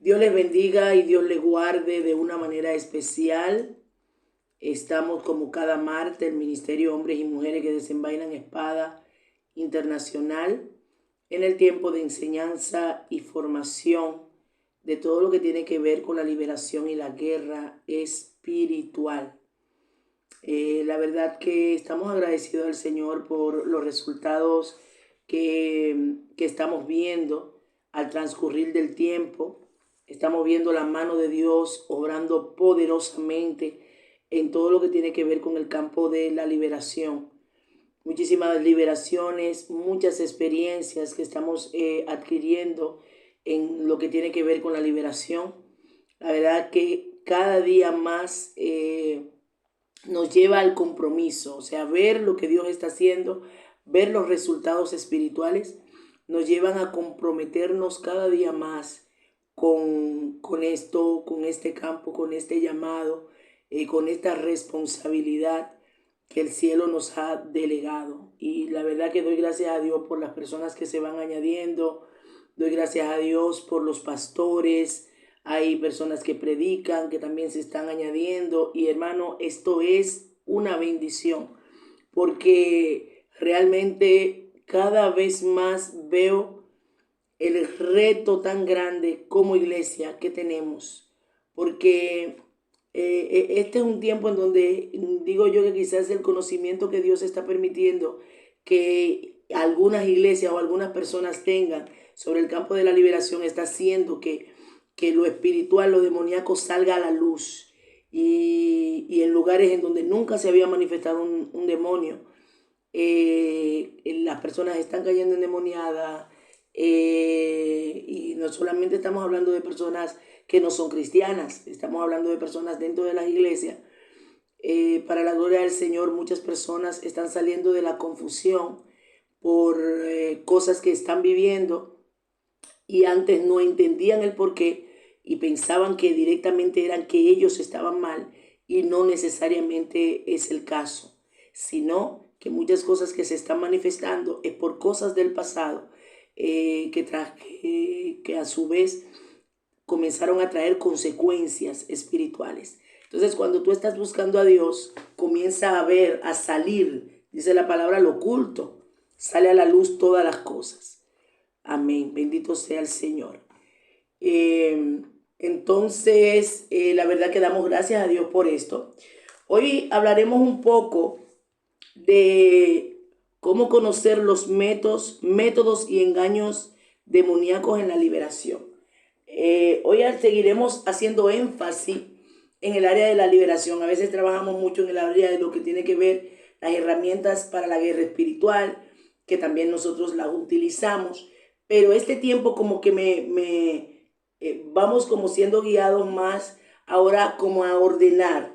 Dios les bendiga y Dios les guarde de una manera especial. Estamos como cada martes, el Ministerio Hombres y Mujeres que Desenvainan Espada Internacional, en el tiempo de enseñanza y formación de todo lo que tiene que ver con la liberación y la guerra espiritual. La verdad que estamos agradecidos al Señor por los resultados que estamos viendo al transcurrir del tiempo. Estamos viendo la mano de Dios obrando poderosamente en todo lo que tiene que ver con el campo de la liberación. Muchísimas liberaciones, muchas experiencias que estamos adquiriendo en lo que tiene que ver con la liberación. La verdad que cada día más nos lleva al compromiso, o sea, ver lo que Dios está haciendo, ver los resultados espirituales, nos llevan a comprometernos cada día más con esto, con este campo, con este llamado, con esta responsabilidad que el cielo nos ha delegado. Y la verdad que doy gracias a Dios por las personas que se van añadiendo, doy gracias a Dios por los pastores, hay personas que predican, que también se están añadiendo. Y hermano, esto es una bendición, porque realmente cada vez más veo el reto tan grande como iglesia que tenemos, porque este es un tiempo en donde digo yo que quizás el conocimiento que Dios está permitiendo que algunas iglesias o algunas personas tengan sobre el campo de la liberación está haciendo que lo espiritual, lo demoníaco salga a la luz, y en lugares en donde nunca se había manifestado un demonio, las personas están cayendo endemoniadas. Y no solamente estamos hablando de personas que no son cristianas, estamos hablando de personas dentro de las iglesias. Para la gloria del Señor, muchas personas están saliendo de la confusión por cosas que están viviendo y antes no entendían el porqué y pensaban que directamente eran que ellos estaban mal, y no necesariamente es el caso, sino que muchas cosas que se están manifestando es por cosas del pasado, que a su vez comenzaron a traer consecuencias espirituales. Entonces, cuando tú estás buscando a Dios, comienza a ver, a salir, dice la palabra, lo oculto, sale a la luz todas las cosas. Amén, bendito sea el Señor. La verdad que damos gracias a Dios por esto. Hoy hablaremos un poco de cómo conocer los métodos y engaños demoníacos en la liberación. Hoy seguiremos haciendo énfasis en el área de la liberación. A veces trabajamos mucho en el área de lo que tiene que ver las herramientas para la guerra espiritual, que también nosotros las utilizamos, pero este tiempo como que vamos como siendo guiados más ahora como a ordenar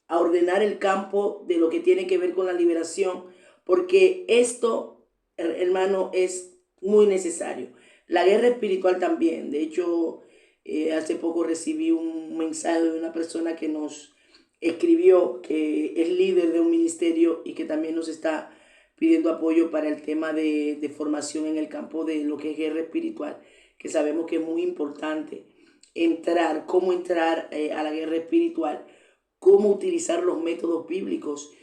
el campo de lo que tiene que ver con la liberación, porque esto, hermano, es muy necesario. La guerra espiritual también. De hecho, hace poco recibí un mensaje de una persona que nos escribió, que es líder de un ministerio y que también nos está pidiendo apoyo para el tema de formación en el campo de lo que es guerra espiritual, que sabemos que es muy importante cómo entrar a la guerra espiritual, cómo utilizar los métodos bíblicos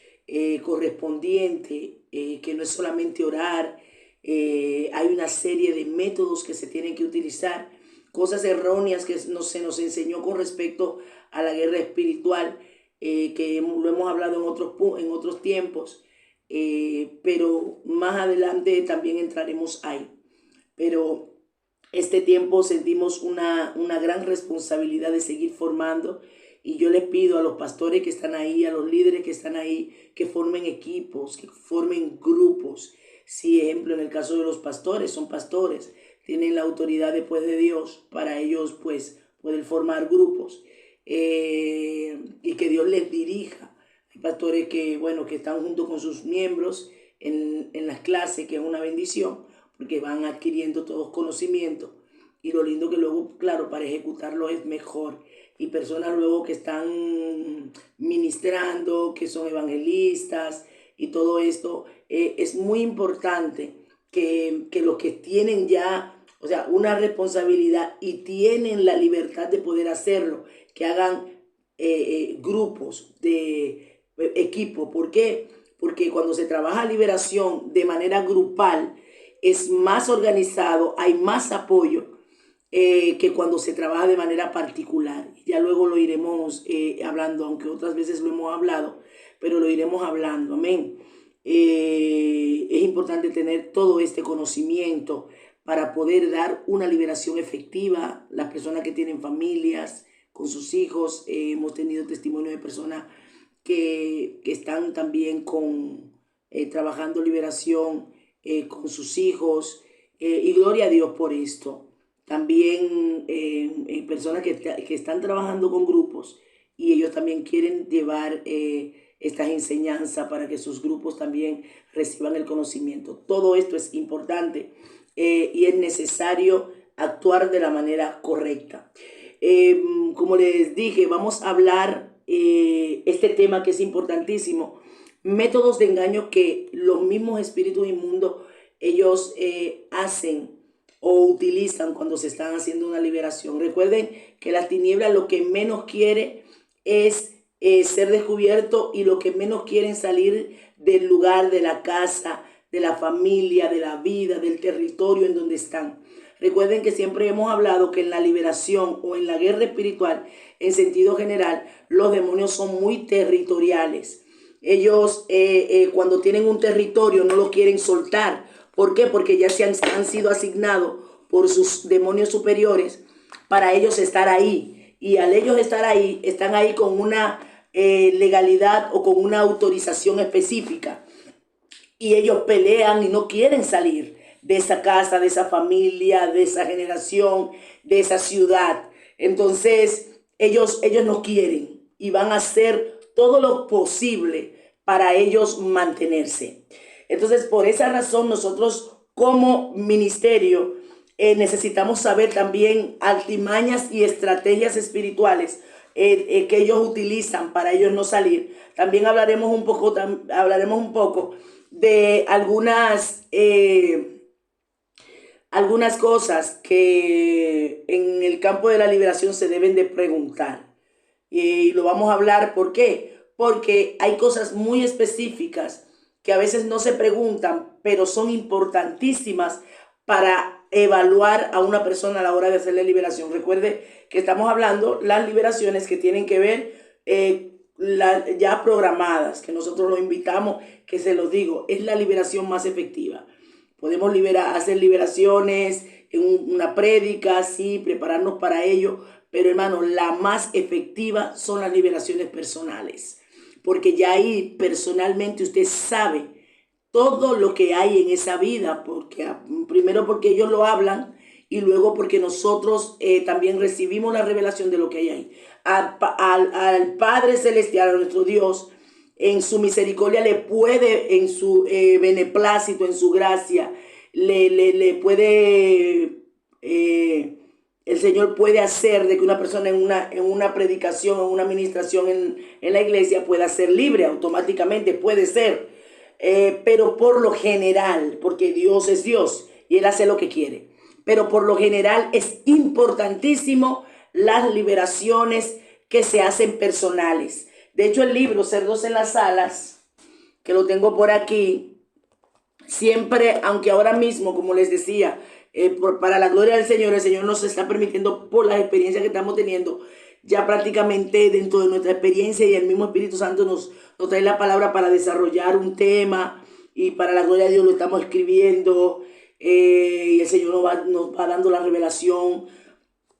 correspondientes, que no es solamente orar, hay una serie de métodos que se tienen que utilizar, cosas erróneas que se nos enseñó con respecto a la guerra espiritual, que lo hemos hablado en otros tiempos, pero más adelante también entraremos ahí. Pero este tiempo sentimos una gran responsabilidad de seguir formando, y yo les pido a los pastores que están ahí, a los líderes que están ahí, que formen equipos, que formen grupos. Si, ejemplo, en el caso de los pastores, son pastores, tienen la autoridad después de Dios para ellos pues poder formar grupos, y que Dios les dirija. Hay pastores que, bueno, que están junto con sus miembros en las clases, que es una bendición, porque van adquiriendo todos conocimiento, y lo lindo que luego, claro, para ejecutarlo es mejor. Y personas luego que están ministrando, que son evangelistas y todo esto, es muy importante que los que tienen ya o sea, una responsabilidad y tienen la libertad de poder hacerlo, que hagan grupos de equipo. ¿Por qué? Porque cuando se trabaja liberación de manera grupal es más organizado, hay más apoyo que cuando se trabaja de manera particular. Ya luego lo iremos hablando, aunque otras veces lo hemos hablado, pero lo iremos hablando. Amén. Es importante tener todo este conocimiento para poder dar una liberación efectiva. Las personas que tienen familias con sus hijos, hemos tenido testimonio de personas que están también trabajando liberación con sus hijos, y gloria a Dios por esto. También personas que están trabajando con grupos y ellos también quieren llevar estas enseñanzas para que sus grupos también reciban el conocimiento. Todo esto es importante y es necesario actuar de la manera correcta. Como les dije, vamos a hablar este tema que es importantísimo. Métodos de engaño que los mismos espíritus inmundos ellos hacen o utilizan cuando se están haciendo una liberación. Recuerden que la tiniebla lo que menos quiere es ser descubierto, y lo que menos quieren salir del lugar, de la casa, de la familia, de la vida, del territorio en donde están. Recuerden que siempre hemos hablado que en la liberación o en la guerra espiritual, en sentido general, los demonios son muy territoriales. Ellos cuando tienen un territorio no lo quieren soltar. ¿Por qué? Porque ya han sido asignados por sus demonios superiores para ellos estar ahí. Y al ellos estar ahí, están ahí con una legalidad o con una autorización específica. Y ellos pelean y no quieren salir de esa casa, de esa familia, de esa generación, de esa ciudad. Entonces, ellos no quieren y van a hacer todo lo posible para ellos mantenerse. Entonces, por esa razón, nosotros como ministerio necesitamos saber también artimañas y estrategias espirituales que ellos utilizan para ellos no salir. También hablaremos un poco de algunas cosas que en el campo de la liberación se deben de preguntar. Y lo vamos a hablar, ¿por qué? Porque hay cosas muy específicas que a veces no se preguntan, pero son importantísimas para evaluar a una persona a la hora de hacerle liberación. Recuerde que estamos hablando las liberaciones que tienen que ver ya programadas, que nosotros los invitamos, que se los digo, es la liberación más efectiva. Podemos hacer liberaciones en una prédica, sí, prepararnos para ello, pero hermano, la más efectiva son las liberaciones personales. Porque ya ahí personalmente usted sabe todo lo que hay en esa vida, primero porque ellos lo hablan y luego porque nosotros también recibimos la revelación de lo que hay ahí. Al Padre Celestial, a nuestro Dios, en su misericordia le puede, en su beneplácito, en su gracia, le puede... el Señor puede hacer de que una persona en una predicación, en una administración en la iglesia pueda ser libre automáticamente, puede ser. Pero por lo general, porque Dios es Dios y Él hace lo que quiere, pero por lo general es importantísimo las liberaciones que se hacen personales. De hecho, el libro Cerdos en las Alas, que lo tengo por aquí, siempre, aunque ahora mismo, como les decía, para la gloria del Señor, el Señor nos está permitiendo, por las experiencias que estamos teniendo, ya prácticamente dentro de nuestra experiencia, y el mismo Espíritu Santo nos trae la palabra para desarrollar un tema, y para la gloria de Dios lo estamos escribiendo, y el Señor nos va dando la revelación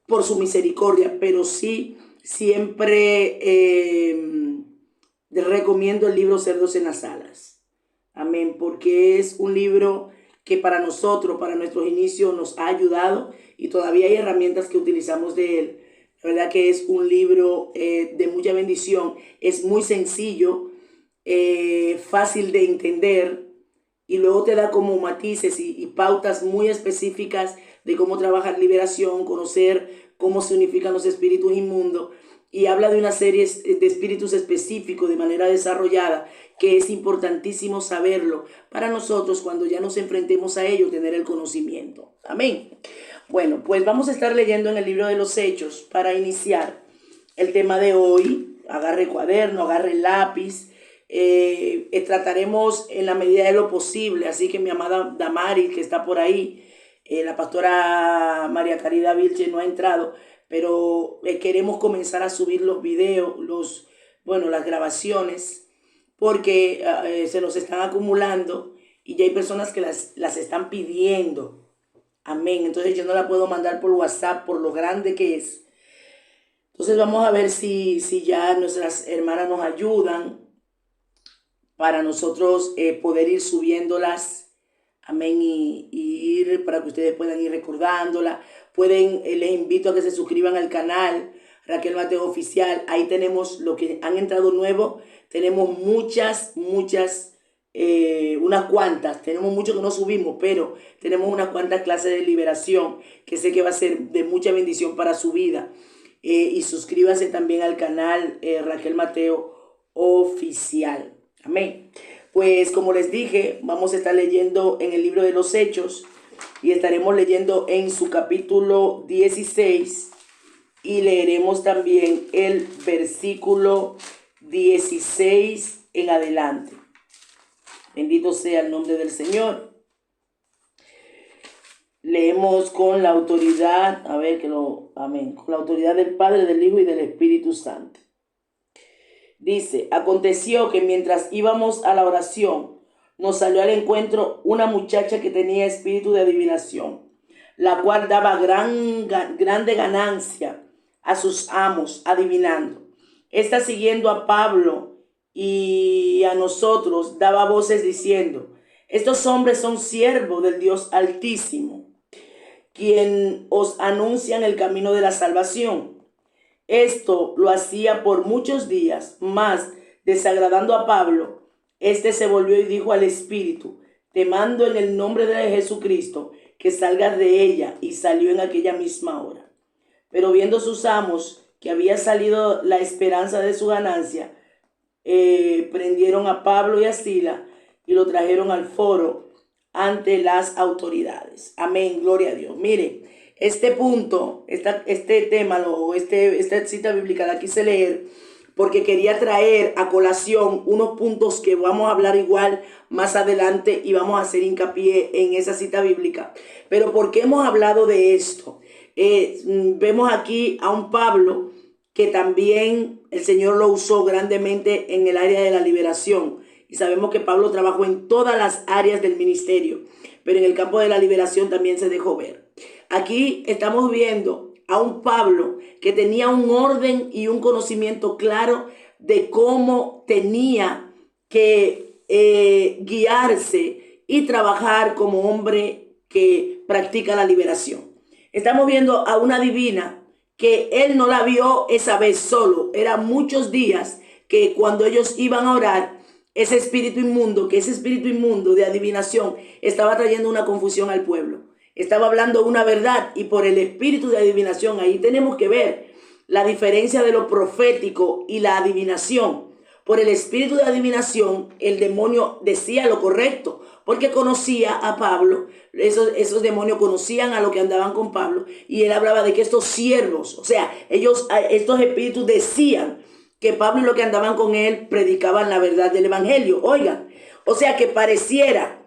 por su misericordia. Pero sí, siempre recomiendo el libro Cerdos en las Alas. Amén, porque es un libro que para nosotros, para nuestros inicios, nos ha ayudado, y todavía hay herramientas que utilizamos de él. La verdad que es un libro de mucha bendición, es muy sencillo, fácil de entender, y luego te da como matices y pautas muy específicas de cómo trabajar liberación, conocer cómo se unifican los espíritus inmundos, y habla de una serie de espíritus específicos de manera desarrollada, que es importantísimo saberlo para nosotros cuando ya nos enfrentemos a ello, tener el conocimiento. Amén. Bueno, pues vamos a estar leyendo en el libro de los Hechos para iniciar el tema de hoy. Agarre cuaderno, agarre lápiz. Trataremos en la medida de lo posible, así que mi amada Damaris, que está por ahí, la pastora María Caridad Vilche no ha entrado, pero queremos comenzar a subir los videos, las grabaciones, porque se nos están acumulando y ya hay personas que las están pidiendo. Amén. Entonces yo no la puedo mandar por WhatsApp por lo grande que es. Entonces vamos a ver si ya nuestras hermanas nos ayudan para nosotros poder ir subiéndolas. Amén. Y ir para que ustedes puedan ir recordándola. Les invito a que se suscriban al canal Raquel Mateo Oficial. Ahí tenemos lo que han entrado nuevo. Tenemos muchas unas cuantas, tenemos mucho que no subimos, pero tenemos unas cuantas clases de liberación que sé que va a ser de mucha bendición para su vida. Y suscríbase también al canal Raquel Mateo Oficial. Amén. Pues como les dije, vamos a estar leyendo en el libro de los Hechos y estaremos leyendo en su capítulo 16 y leeremos también el versículo 16 en adelante. Bendito sea el nombre del Señor. Leemos con la autoridad, amén, con la autoridad del Padre, del Hijo y del Espíritu Santo. Dice: aconteció que mientras íbamos a la oración, nos salió al encuentro una muchacha que tenía espíritu de adivinación, la cual daba grande ganancia a sus amos adivinando. Esta, siguiendo a Pablo y a nosotros, daba voces diciendo: estos hombres son siervos del Dios Altísimo, quien os anuncian el camino de la salvación. Esto lo hacía por muchos días, mas desagradando a Pablo, este se volvió y dijo al espíritu: te mando en el nombre de Jesucristo que salgas de ella. Y salió en aquella misma hora. Pero viendo sus amos que había salido la esperanza de su ganancia, prendieron a Pablo y a Sila y lo trajeron al foro ante las autoridades. Amén, gloria a Dios. Mire, este punto, este tema, esta cita bíblica la quise leer porque quería traer a colación unos puntos que vamos a hablar igual más adelante y vamos a hacer hincapié en esa cita bíblica. Pero ¿por qué hemos hablado de esto? Vemos aquí a un Pablo que también el Señor lo usó grandemente en el área de la liberación. Y sabemos que Pablo trabajó en todas las áreas del ministerio, pero en el campo de la liberación también se dejó ver. Aquí estamos viendo a un Pablo que tenía un orden y un conocimiento claro de cómo tenía que guiarse y trabajar como hombre que practica la liberación. Estamos viendo a una divina que él no la vio esa vez solo. Eran muchos días que cuando ellos iban a orar, ese espíritu inmundo de adivinación estaba trayendo una confusión al pueblo. Estaba hablando una verdad y por el espíritu de adivinación, ahí tenemos que ver la diferencia de lo profético y la adivinación. Por el espíritu de adivinación, el demonio decía lo correcto, porque conocía a Pablo. Esos demonios conocían a lo que andaban con Pablo, y él hablaba de que estos siervos, o sea, estos espíritus decían que Pablo y los que andaban con él predicaban la verdad del evangelio. Oigan, o sea que pareciera,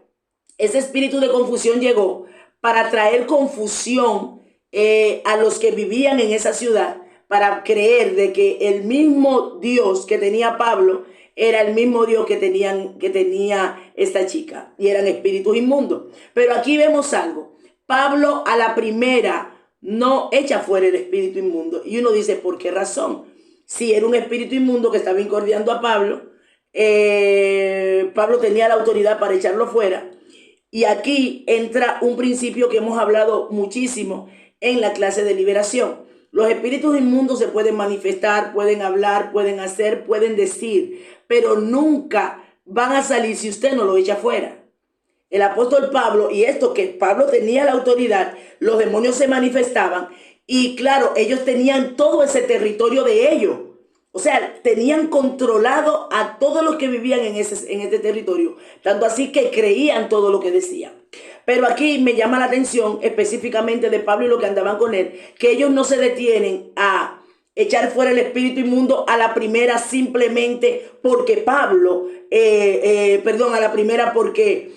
ese espíritu de confusión llegó para traer confusión a los que vivían en esa ciudad, para creer de que el mismo Dios que tenía Pablo era el mismo Dios que tenía esta chica, y eran espíritus inmundos. Pero aquí vemos algo: Pablo a la primera no echa fuera el espíritu inmundo, y uno dice, ¿por qué razón? Si era un espíritu inmundo que estaba incordiando a Pablo, Pablo tenía la autoridad para echarlo fuera. Y aquí entra un principio que hemos hablado muchísimo en la clase de liberación. Los espíritus inmundos se pueden manifestar, pueden hablar, pueden hacer, pueden decir, pero nunca van a salir si usted no lo echa fuera. El apóstol Pablo, y esto que Pablo tenía la autoridad, los demonios se manifestaban, y claro, ellos tenían todo ese territorio de ellos. O sea, tenían controlado a todos los que vivían en este territorio. Tanto así que creían todo lo que decían. Pero aquí me llama la atención específicamente de Pablo y lo que andaban con él, que ellos no se detienen a echar fuera el espíritu inmundo a la primera simplemente porque Pablo, perdón, a la primera porque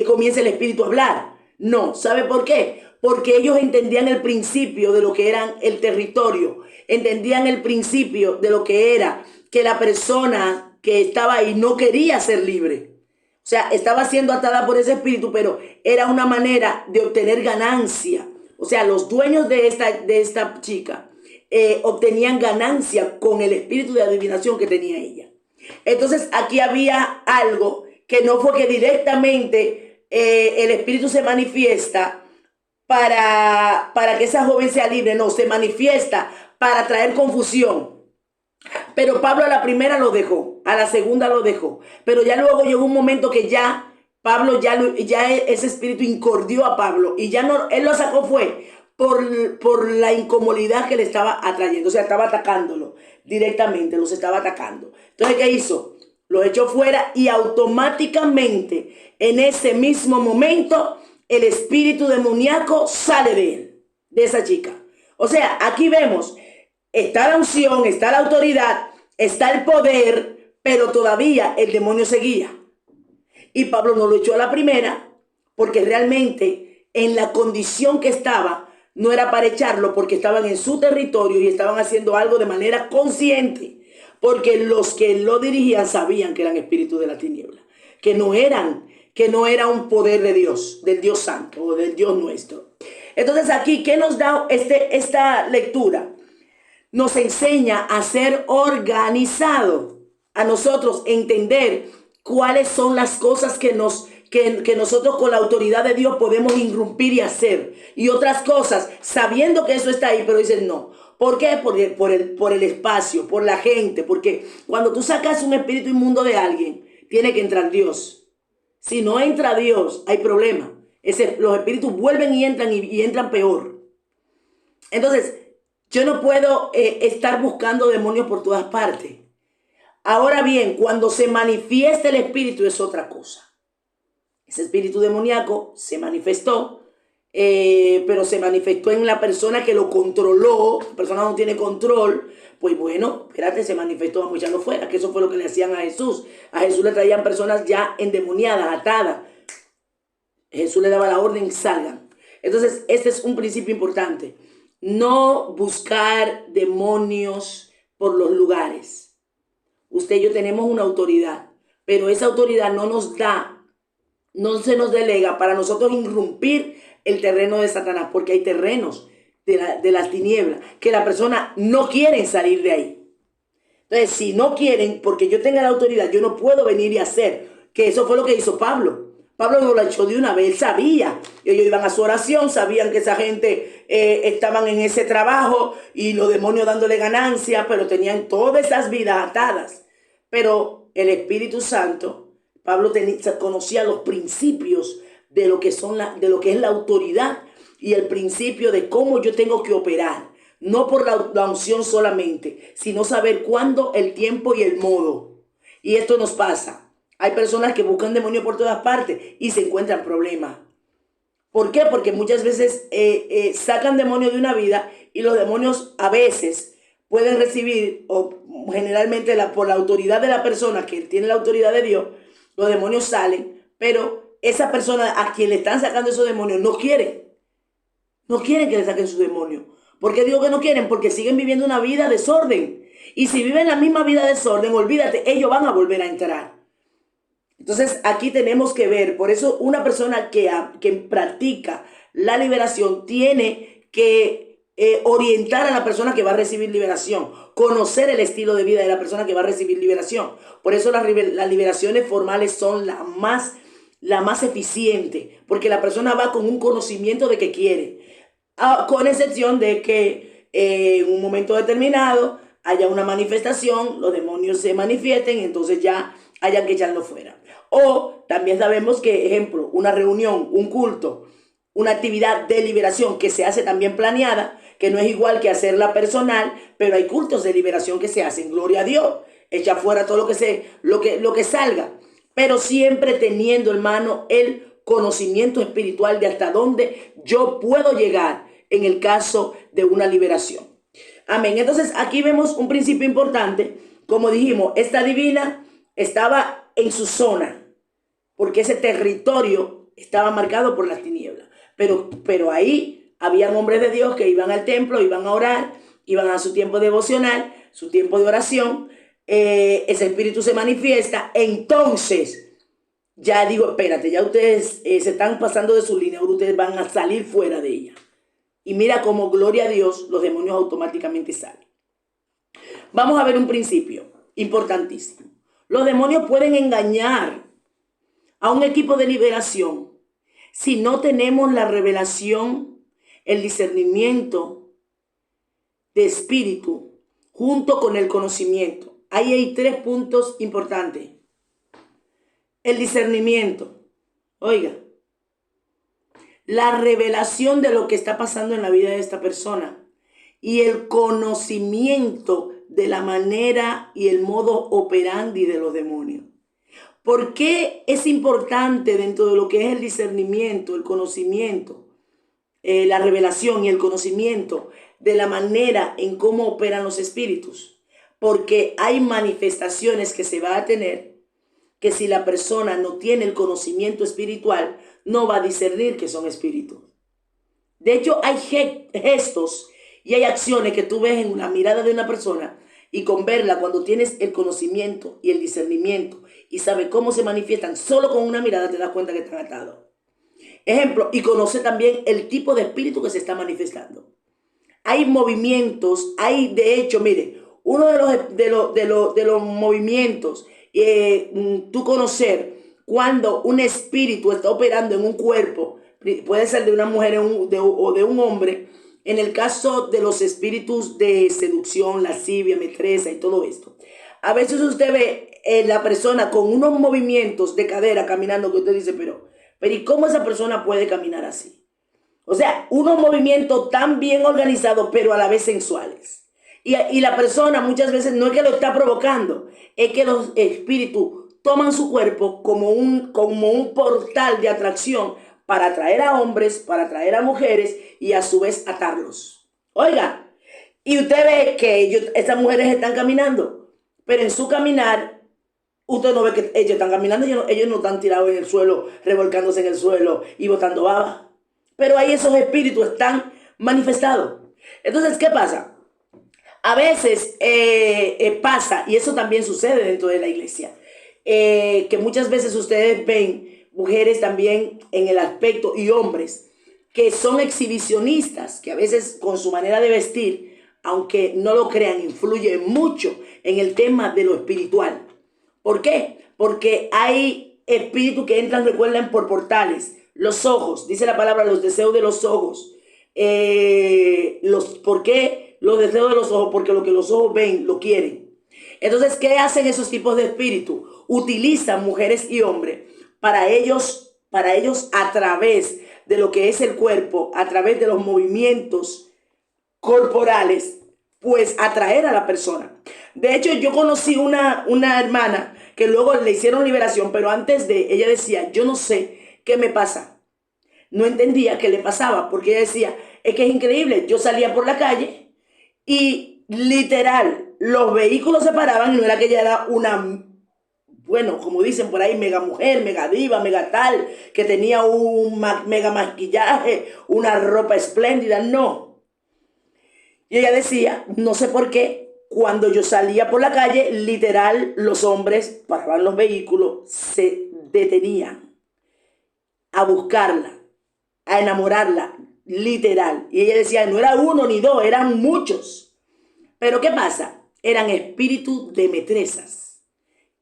comienza el espíritu a hablar. No, ¿sabe por qué? Porque ellos entendían el principio de lo que era el territorio, entendían el principio de lo que era que la persona que estaba ahí no quería ser libre. O sea, estaba siendo atada por ese espíritu, pero era una manera de obtener ganancia. O sea, los dueños de esta chica obtenían ganancia con el espíritu de adivinación que tenía ella. Entonces, aquí había algo que no fue que directamente el espíritu se manifiesta para que esa joven sea libre. No, se manifiesta para traer confusión. Pero Pablo a la primera lo dejó, a la segunda lo dejó. Pero ya luego llegó un momento que ya Pablo, ya ese espíritu incordió a Pablo y ya no, él lo sacó fue por la incomodidad que le estaba atrayendo. O sea, estaba atacándolo directamente, los estaba atacando. Entonces, ¿qué hizo? Lo echó fuera y automáticamente en ese mismo momento el espíritu demoníaco sale de él, de esa chica. O sea, aquí vemos, está la unción, está la autoridad, está el poder, pero todavía el demonio seguía. Y Pablo no lo echó a la primera, porque realmente en la condición que estaba, no era para echarlo, porque estaban en su territorio y estaban haciendo algo de manera consciente, porque los que lo dirigían sabían que eran espíritus de la tiniebla, que no era un poder de Dios, del Dios Santo o del Dios nuestro. Entonces aquí, ¿qué nos da esta lectura? Nos enseña a ser organizado, a nosotros entender cuáles son las cosas que nosotros con la autoridad de Dios podemos irrumpir y hacer. Y otras cosas, sabiendo que eso está ahí, pero dicen no. ¿Por qué? Por el espacio, por la gente. Porque cuando tú sacas un espíritu inmundo de alguien, tiene que entrar Dios. Si no entra Dios, hay problema. Los espíritus vuelven y entran peor. Entonces, yo no puedo estar buscando demonios por todas partes. Ahora bien, cuando se manifiesta el espíritu es otra cosa. Ese espíritu demoníaco se manifestó, pero se manifestó en la persona que lo controló. La persona no tiene control. Pues bueno, espérate, se manifestó, vamos a echarlo fuera, que eso fue lo que le hacían a Jesús. A Jesús le traían personas ya endemoniadas, atadas. Jesús le daba la orden, salgan. Entonces, este es un principio importante. No buscar demonios por los lugares. Usted y yo tenemos una autoridad, pero esa autoridad no se nos delega para nosotros irrumpir el terreno de Satanás, porque hay terrenos de las tinieblas que la persona no quiere salir de ahí. Entonces, si no quieren, porque yo tenga la autoridad, yo no puedo venir y hacer, que eso fue lo que hizo Pablo. Pablo no lo echó de una vez, él sabía. Ellos iban a su oración, sabían que esa gente estaban en ese trabajo y los demonios dándole ganancia, pero tenían todas esas vidas atadas. Pero el Espíritu Santo, Pablo conocía los principios de lo que es la autoridad y el principio de cómo yo tengo que operar. No por la unción solamente, sino saber cuándo, el tiempo y el modo. Y esto nos pasa. Hay personas que buscan demonios por todas partes y se encuentran problemas. ¿Por qué? Porque muchas veces sacan demonios de una vida y los demonios a veces pueden recibir, o generalmente por la autoridad de la persona que tiene la autoridad de Dios, los demonios salen, pero esa persona a quien le están sacando esos demonios no quieren que le saquen sus demonios. ¿Por qué digo que no quieren? Porque siguen viviendo una vida de desorden. Y si viven la misma vida de desorden, olvídate, ellos van a volver a entrar. Entonces aquí tenemos que ver, por eso una persona que practica la liberación tiene que orientar a la persona que va a recibir liberación, conocer el estilo de vida de la persona que va a recibir liberación. Por eso las liberaciones formales son la más eficiente, porque la persona va con un conocimiento de que quiere, con excepción de que en un momento determinado haya una manifestación, los demonios se manifiesten, entonces ya hayan que echarlo fuera. O también sabemos que, ejemplo, una reunión, un culto, una actividad de liberación que se hace también planeada, que no es igual que hacerla personal, pero hay cultos de liberación que se hacen, gloria a Dios, echa fuera todo lo que salga. pero siempre teniendo, hermano, el conocimiento espiritual de hasta dónde yo puedo llegar en el caso de una liberación. Amén. Entonces aquí vemos un principio importante. Como dijimos, esta divina estaba en su zona, porque ese territorio estaba marcado por las tinieblas. Pero ahí habían hombres de Dios que iban al templo, iban a orar, iban a su tiempo devocional, su tiempo de oración. Ese espíritu se manifiesta. Entonces, ya digo, espérate, ya ustedes se están pasando de su línea, ahora ustedes van a salir fuera de ella. Y mira cómo, gloria a Dios, los demonios automáticamente salen. Vamos a ver un principio importantísimo. Los demonios pueden engañar a un equipo de liberación si no tenemos la revelación, el discernimiento de espíritu junto con el conocimiento. Ahí hay 3 puntos importantes. El discernimiento. Oiga, la revelación de lo que está pasando en la vida de esta persona y el conocimiento de la manera y el modo operandi de los demonios. ¿Por qué es importante dentro de lo que es el discernimiento, el conocimiento, la revelación y el conocimiento de la manera en cómo operan los espíritus? Porque hay manifestaciones que se va a tener que si la persona no tiene el conocimiento espiritual, no va a discernir que son espíritus. De hecho, hay gestos y hay acciones que tú ves en la mirada de una persona y con verla, cuando tienes el conocimiento y el discernimiento y sabes cómo se manifiestan, solo con una mirada te das cuenta que están atados. Ejemplo, y conoce también el tipo de espíritu que se está manifestando. Hay movimientos, hay de hecho, mire, uno de los movimientos, tú conocer cuando un espíritu está operando en un cuerpo, puede ser de una mujer o de un hombre. En el caso de los espíritus de seducción, lascivia, metresa y todo esto, a veces usted ve la persona con unos movimientos de cadera caminando que usted dice, pero ¿y cómo esa persona puede caminar así? O sea, unos movimientos tan bien organizados, pero a la vez sensuales. Y la persona muchas veces no es que lo está provocando, es que los espíritus toman su cuerpo como un portal de atracción para atraer a hombres, para atraer a mujeres y a su vez atarlos. Oiga, y usted ve que estas mujeres están caminando, pero en su caminar, usted no ve que ellos están caminando, ellos no están tirados en el suelo, revolcándose en el suelo y botando baba. Pero ahí esos espíritus están manifestados. Entonces, ¿qué pasa? A veces pasa, y eso también sucede dentro de la iglesia, que muchas veces ustedes ven mujeres también en el aspecto y hombres que son exhibicionistas, que a veces con su manera de vestir, aunque no lo crean, influye mucho en el tema de lo espiritual. ¿Por qué? Porque hay espíritus que entran, recuerden, por portales. Los ojos, dice la palabra, los deseos de los ojos. ¿Por qué los deseos de los ojos? Porque lo que los ojos ven, lo quieren. Entonces, ¿qué hacen esos tipos de espíritus? Utilizan mujeres y hombres para ellos a través de lo que es el cuerpo, a través de los movimientos corporales, pues atraer a la persona. De hecho, yo conocí una hermana que luego le hicieron liberación, pero antes ella decía, yo no sé qué me pasa. No entendía qué le pasaba, porque ella decía, es que es increíble, yo salía por la calle y literal, los vehículos se paraban y no era que ella era una, bueno, como dicen por ahí, mega mujer, mega diva, mega tal, que tenía un mega maquillaje, una ropa espléndida, no. Y ella decía, no sé por qué, cuando yo salía por la calle, literal, los hombres paraban los vehículos, se detenían a buscarla, a enamorarla, literal. Y ella decía, no era uno ni dos, eran muchos. Pero ¿qué pasa? Eran espíritus de metresas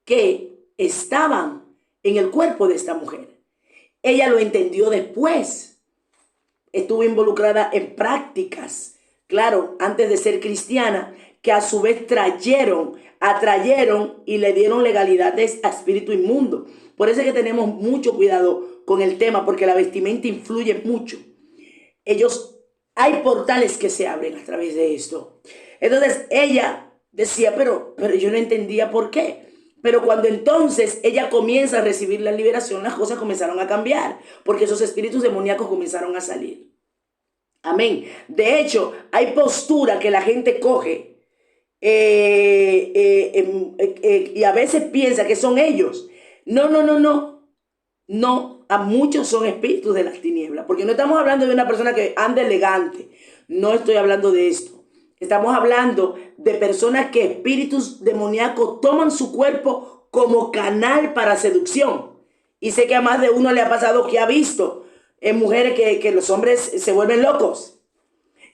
que estaban en el cuerpo de esta mujer. Ella lo entendió después. Estuvo involucrada en prácticas, claro, antes de ser cristiana, que a su vez atrayeron y le dieron legalidades a espíritu inmundo. Por eso es que tenemos mucho cuidado con el tema, porque la vestimenta influye mucho. Hay portales que se abren a través de esto. Entonces ella decía, pero yo no entendía por qué. Pero cuando entonces ella comienza a recibir la liberación, las cosas comenzaron a cambiar, porque esos espíritus demoníacos comenzaron a salir. Amén. De hecho, hay postura que la gente coge y a veces piensa que son ellos. No, no, no, no. No, a muchos son espíritus de las tinieblas, porque no estamos hablando de una persona que anda elegante. No estoy hablando de esto. Estamos hablando de personas que espíritus demoníacos toman su cuerpo como canal para seducción. Y sé que a más de uno le ha pasado que ha visto en mujeres que los hombres se vuelven locos.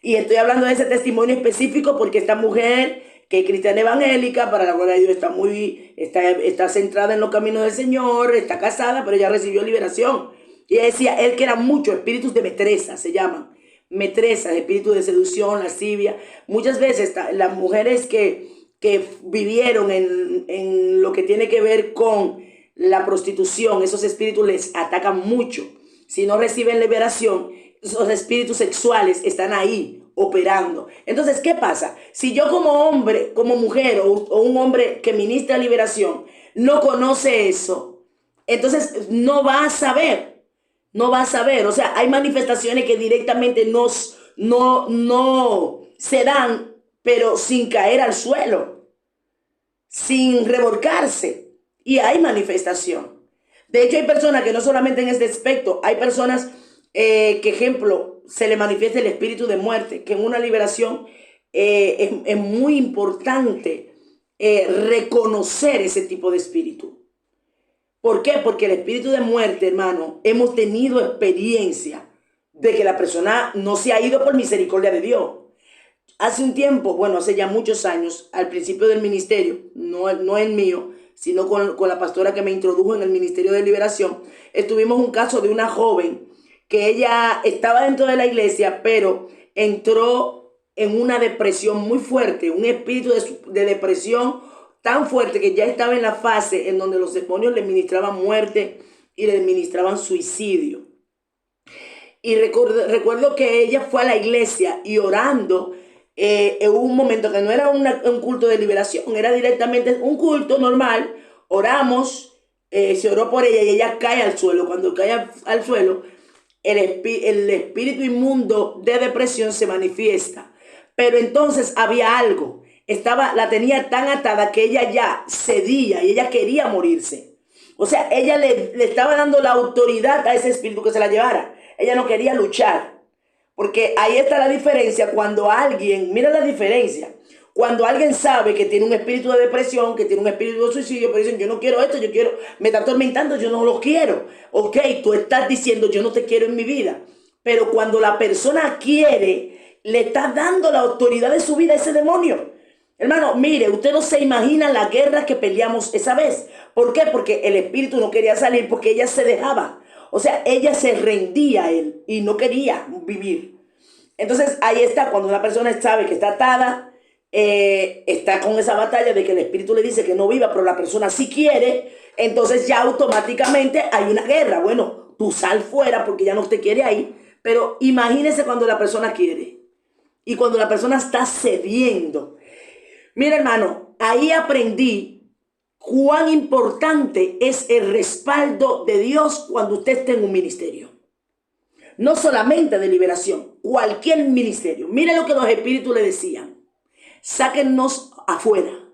Y estoy hablando de ese testimonio específico porque esta mujer, que es cristiana evangélica, para la gloria de Dios, está centrada en los caminos del Señor, está casada, pero ella recibió liberación. Y ella decía, él que era mucho, espíritus de metresa, se llaman. Metresa, espíritu de seducción, lascivia. Muchas veces las mujeres que vivieron en lo que tiene que ver con la prostitución, esos espíritus les atacan mucho. Si no reciben liberación, esos espíritus sexuales están ahí operando. Entonces, ¿qué pasa? Si yo como hombre, como mujer o un hombre que ministra liberación no conoce eso, entonces no va a saber. No va a saber. O sea, hay manifestaciones que directamente no se dan, pero sin caer al suelo, sin revolcarse. Y hay manifestación. De hecho, hay personas que no solamente en este aspecto, hay personas que, ejemplo, se le manifiesta el espíritu de muerte, que en una liberación es muy importante reconocer ese tipo de espíritu. ¿Por qué? Porque el espíritu de muerte, hermano, hemos tenido experiencia de que la persona no se ha ido por misericordia de Dios. Hace un tiempo, bueno, hace ya muchos años, al principio del ministerio, no el mío, sino con la pastora que me introdujo en el ministerio de liberación, estuvimos un caso de una joven que ella estaba dentro de la iglesia, pero entró en una depresión muy fuerte, un espíritu de depresión tan fuerte que ya estaba en la fase en donde los demonios le ministraban muerte y le ministraban suicidio. Y recuerdo que ella fue a la iglesia y orando, hubo un momento que no era un culto de liberación, era directamente un culto normal, oramos, se oró por ella y ella cae al suelo. Cuando cae al suelo, el espíritu inmundo de depresión se manifiesta. Pero entonces había algo. La tenía tan atada que ella ya cedía y ella quería morirse. O sea, ella le estaba dando la autoridad a ese espíritu que se la llevara. Ella no quería luchar. Porque ahí está la diferencia cuando alguien, mira la diferencia. Cuando alguien sabe que tiene un espíritu de depresión, que tiene un espíritu de suicidio, pero dicen, yo no quiero esto, me está atormentando, yo no lo quiero. Ok, tú estás diciendo, yo no te quiero en mi vida. Pero cuando la persona quiere, le está dando la autoridad de su vida a ese demonio. Hermano, mire, usted no se imagina la guerra que peleamos esa vez. ¿Por qué? Porque el espíritu no quería salir, porque ella se dejaba. O sea, ella se rendía a él y no quería vivir. Entonces, ahí está, cuando una persona sabe que está atada, está con esa batalla de que el espíritu le dice que no viva, pero la persona sí quiere, entonces ya automáticamente hay una guerra. Bueno, tú sal fuera porque ya no te quiere ahí, pero imagínese cuando la persona quiere y cuando la persona está cediendo. Mira, hermano, ahí aprendí cuán importante es el respaldo de Dios cuando usted esté en un ministerio. No solamente de liberación, cualquier ministerio. Mire lo que los espíritus le decían. Sáquennos afuera.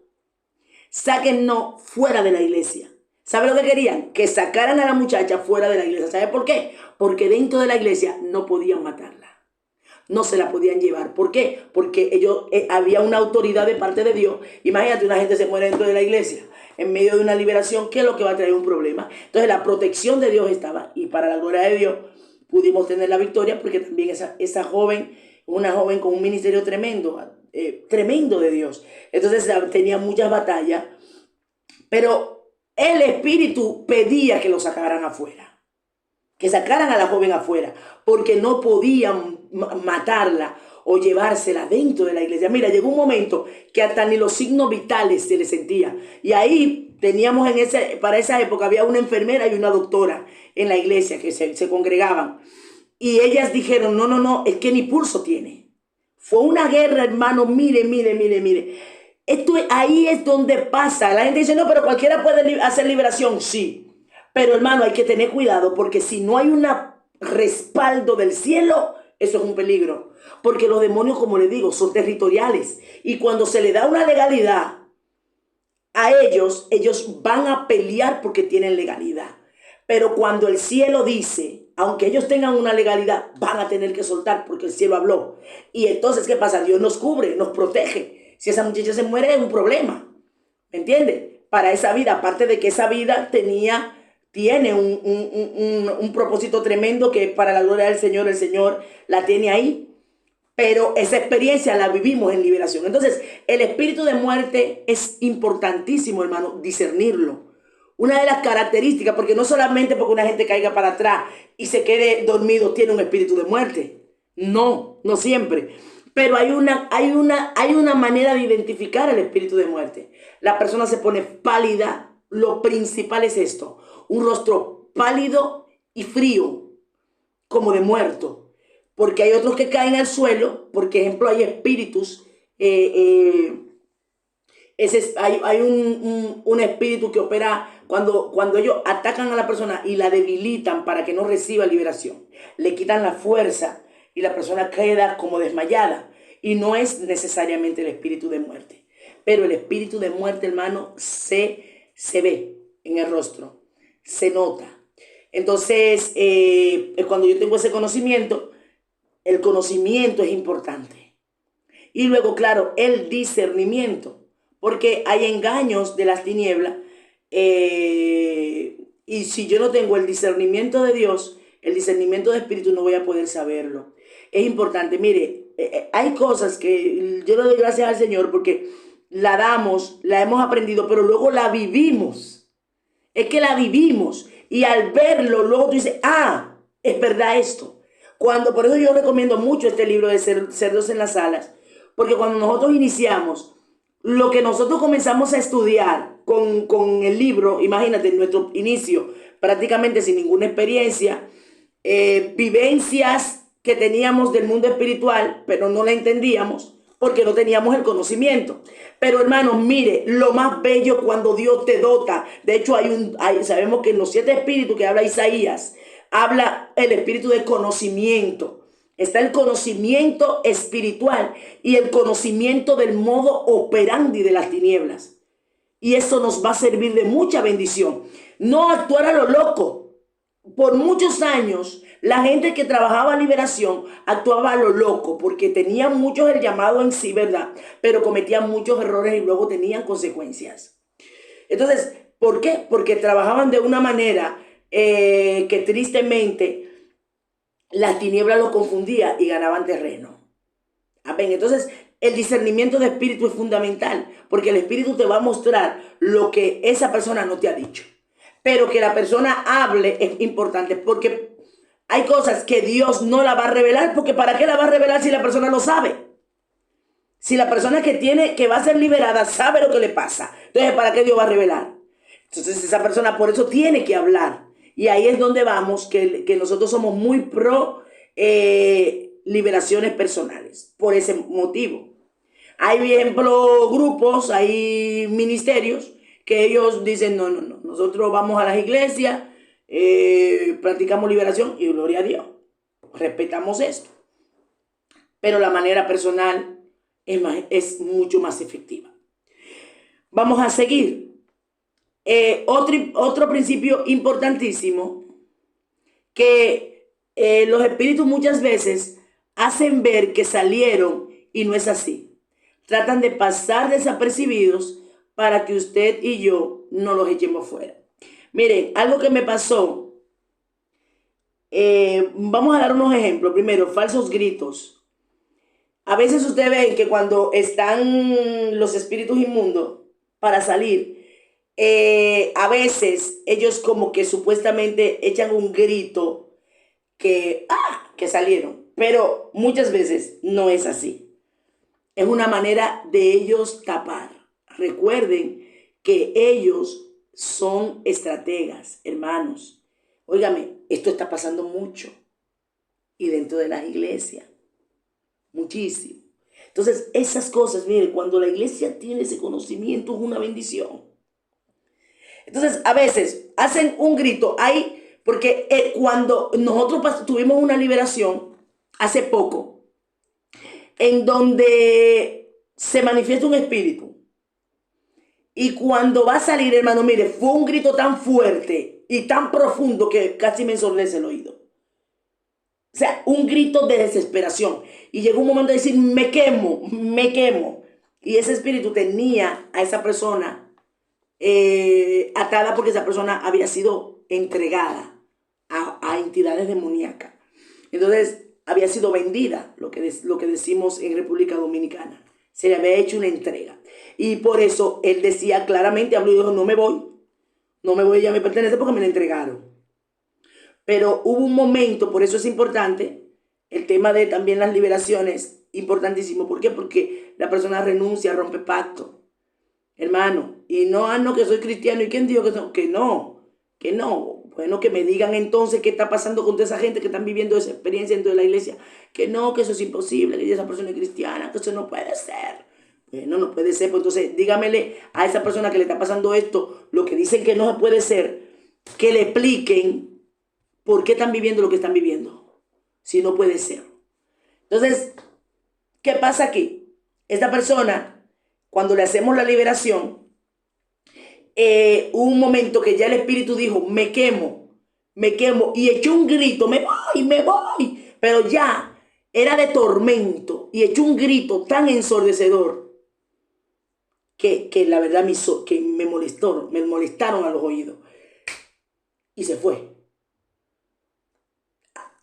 Sáquennos fuera de la iglesia. ¿Sabe lo que querían? Que sacaran a la muchacha fuera de la iglesia. ¿Sabe por qué? Porque dentro de la iglesia no podían matarla. No se la podían llevar. ¿Por qué? Porque había una autoridad de parte de Dios. Imagínate, una gente se muere dentro de la iglesia en medio de una liberación. ¿Qué es lo que va a traer un problema? Entonces la protección de Dios estaba. Y para la gloria de Dios pudimos tener la victoria, porque también esa joven, una joven con un ministerio tremendo, tremendo de Dios. Entonces tenía muchas batallas. Pero el espíritu pedía que lo sacaran afuera. Que sacaran a la joven afuera, porque no podían matarla o llevársela dentro de la iglesia. Mira, llegó un momento que hasta ni los signos vitales se le sentía. Y ahí teníamos para esa época había una enfermera y una doctora en la iglesia que se congregaban. Y ellas dijeron, no, es que ni pulso tiene. Fue una guerra, hermano, mire. Ahí es donde pasa. La gente dice, no, pero cualquiera puede hacer liberación. Sí, pero hermano, hay que tener cuidado porque si no hay un respaldo del cielo, eso es un peligro. Porque los demonios, como les digo, son territoriales. Y cuando se le da una legalidad a ellos, ellos van a pelear porque tienen legalidad. Pero cuando el cielo dice, aunque ellos tengan una legalidad, van a tener que soltar porque el cielo habló. Y entonces, ¿qué pasa? Dios nos cubre, nos protege. Si esa muchacha se muere, es un problema. ¿Me entiendes? Para esa vida, aparte de que esa vida tiene un propósito tremendo que para la gloria del Señor, el Señor la tiene ahí. Pero esa experiencia la vivimos en liberación. Entonces, el espíritu de muerte es importantísimo, hermano, discernirlo. Una de las características, porque no solamente porque una gente caiga para atrás y se quede dormido tiene un espíritu de muerte. No, no siempre. Pero hay una manera de identificar el espíritu de muerte. La persona se pone pálida. Lo principal es esto: un rostro pálido y frío, como de muerto. Porque hay otros que caen al suelo. Por ejemplo, hay espíritus. Hay un espíritu que opera cuando ellos atacan a la persona y la debilitan para que no reciba liberación. Le quitan la fuerza y la persona queda como desmayada. Y no es necesariamente el espíritu de muerte. Pero el espíritu de muerte, hermano, se ve en el rostro. Se nota. Entonces, cuando yo tengo ese conocimiento, el conocimiento es importante. Y luego, claro, el discernimiento. Porque hay engaños de las tinieblas. Y si yo no tengo el discernimiento de Dios, el discernimiento de espíritu, no voy a poder saberlo. Es importante. Mire, hay cosas que yo le doy gracias al Señor porque la hemos aprendido, pero luego la vivimos. Es que la vivimos. Y al verlo, luego tú dices, es verdad esto. Por eso yo recomiendo mucho este libro de Cerdos en las Alas. Porque cuando nosotros iniciamos, lo que nosotros comenzamos a estudiar con el libro, imagínate, en nuestro inicio, prácticamente sin ninguna experiencia, vivencias que teníamos del mundo espiritual, pero no la entendíamos porque no teníamos el conocimiento. Pero hermanos, mire, lo más bello cuando Dios te dota. De hecho, sabemos que en los 7 espíritus que habla Isaías, habla el espíritu de conocimiento. Está el conocimiento espiritual y el conocimiento del modo operandi de las tinieblas. Y eso nos va a servir de mucha bendición. No actuar a lo loco. Por muchos años, la gente que trabajaba liberación actuaba a lo loco porque tenían muchos el llamado en sí, ¿verdad? Pero cometían muchos errores y luego tenían consecuencias. Entonces, ¿por qué? Porque trabajaban de una manera que tristemente las tinieblas lo confundía y ganaban terreno. Amén. Entonces, el discernimiento de espíritu es fundamental porque el espíritu te va a mostrar lo que esa persona no te ha dicho. Pero que la persona hable es importante porque hay cosas que Dios no la va a revelar, porque ¿para qué la va a revelar si la persona lo sabe? Si la persona que va a ser liberada sabe lo que le pasa, entonces ¿para qué Dios va a revelar? Entonces esa persona por eso tiene que hablar. Y ahí es donde vamos, que nosotros somos muy pro liberaciones personales, por ese motivo. Hay, por ejemplo, grupos, hay ministerios que ellos dicen, no, nosotros vamos a las iglesias, practicamos liberación y gloria a Dios, respetamos esto. Pero la manera personal es mucho más efectiva. Vamos a seguir. Otro principio importantísimo, que los espíritus muchas veces hacen ver que salieron y no es así. Tratan de pasar desapercibidos para que usted y yo no los echemos fuera. Miren, algo que me pasó, vamos a dar unos ejemplos. Primero, falsos gritos. A veces ustedes ven que cuando están los espíritus inmundos para salir, a veces ellos como que supuestamente echan un grito que salieron, pero muchas veces no es así. Es una manera de ellos tapar. Recuerden que ellos son estrategas, hermanos. Óigame, esto está pasando mucho y dentro de las iglesias, muchísimo. Entonces, esas cosas, mire, cuando la iglesia tiene ese conocimiento es una bendición. Entonces, a veces hacen un grito ahí, porque cuando nosotros tuvimos una liberación hace poco, en donde se manifiesta un espíritu, y cuando va a salir, hermano, mire, fue un grito tan fuerte y tan profundo que casi me ensordece el oído. O sea, un grito de desesperación. Y llegó un momento de decir, me quemo, me quemo. Y ese espíritu tenía a esa persona atada, porque esa persona había sido entregada a entidades demoníacas. Entonces, había sido vendida, lo que decimos en República Dominicana. Se le había hecho una entrega. Y por eso él decía claramente, habló y dijo, no me voy, ya me pertenece porque me la entregaron. Pero hubo un momento, por eso es importante, el tema de también las liberaciones, importantísimo. ¿Por qué? Porque la persona renuncia, rompe pacto, hermano. Y no, que soy cristiano. ¿Y quién dijo que no? Que no. Bueno, que me digan entonces qué está pasando con toda esa gente que están viviendo esa experiencia dentro de la iglesia. Que no, que eso es imposible, que esa persona es cristiana, que eso no puede ser. Bueno, no puede ser. Pues entonces dígamele a esa persona que le está pasando esto, lo que dicen que no se puede ser, que le expliquen por qué están viviendo lo que están viviendo, si no puede ser. Entonces, ¿qué pasa aquí? Esta persona, cuando le hacemos la liberación, hubo un momento que ya el espíritu dijo, me quemo, y echó un grito, me voy, pero ya era de tormento, y echó un grito tan ensordecedor que la verdad que me molestaron a los oídos, y se fue.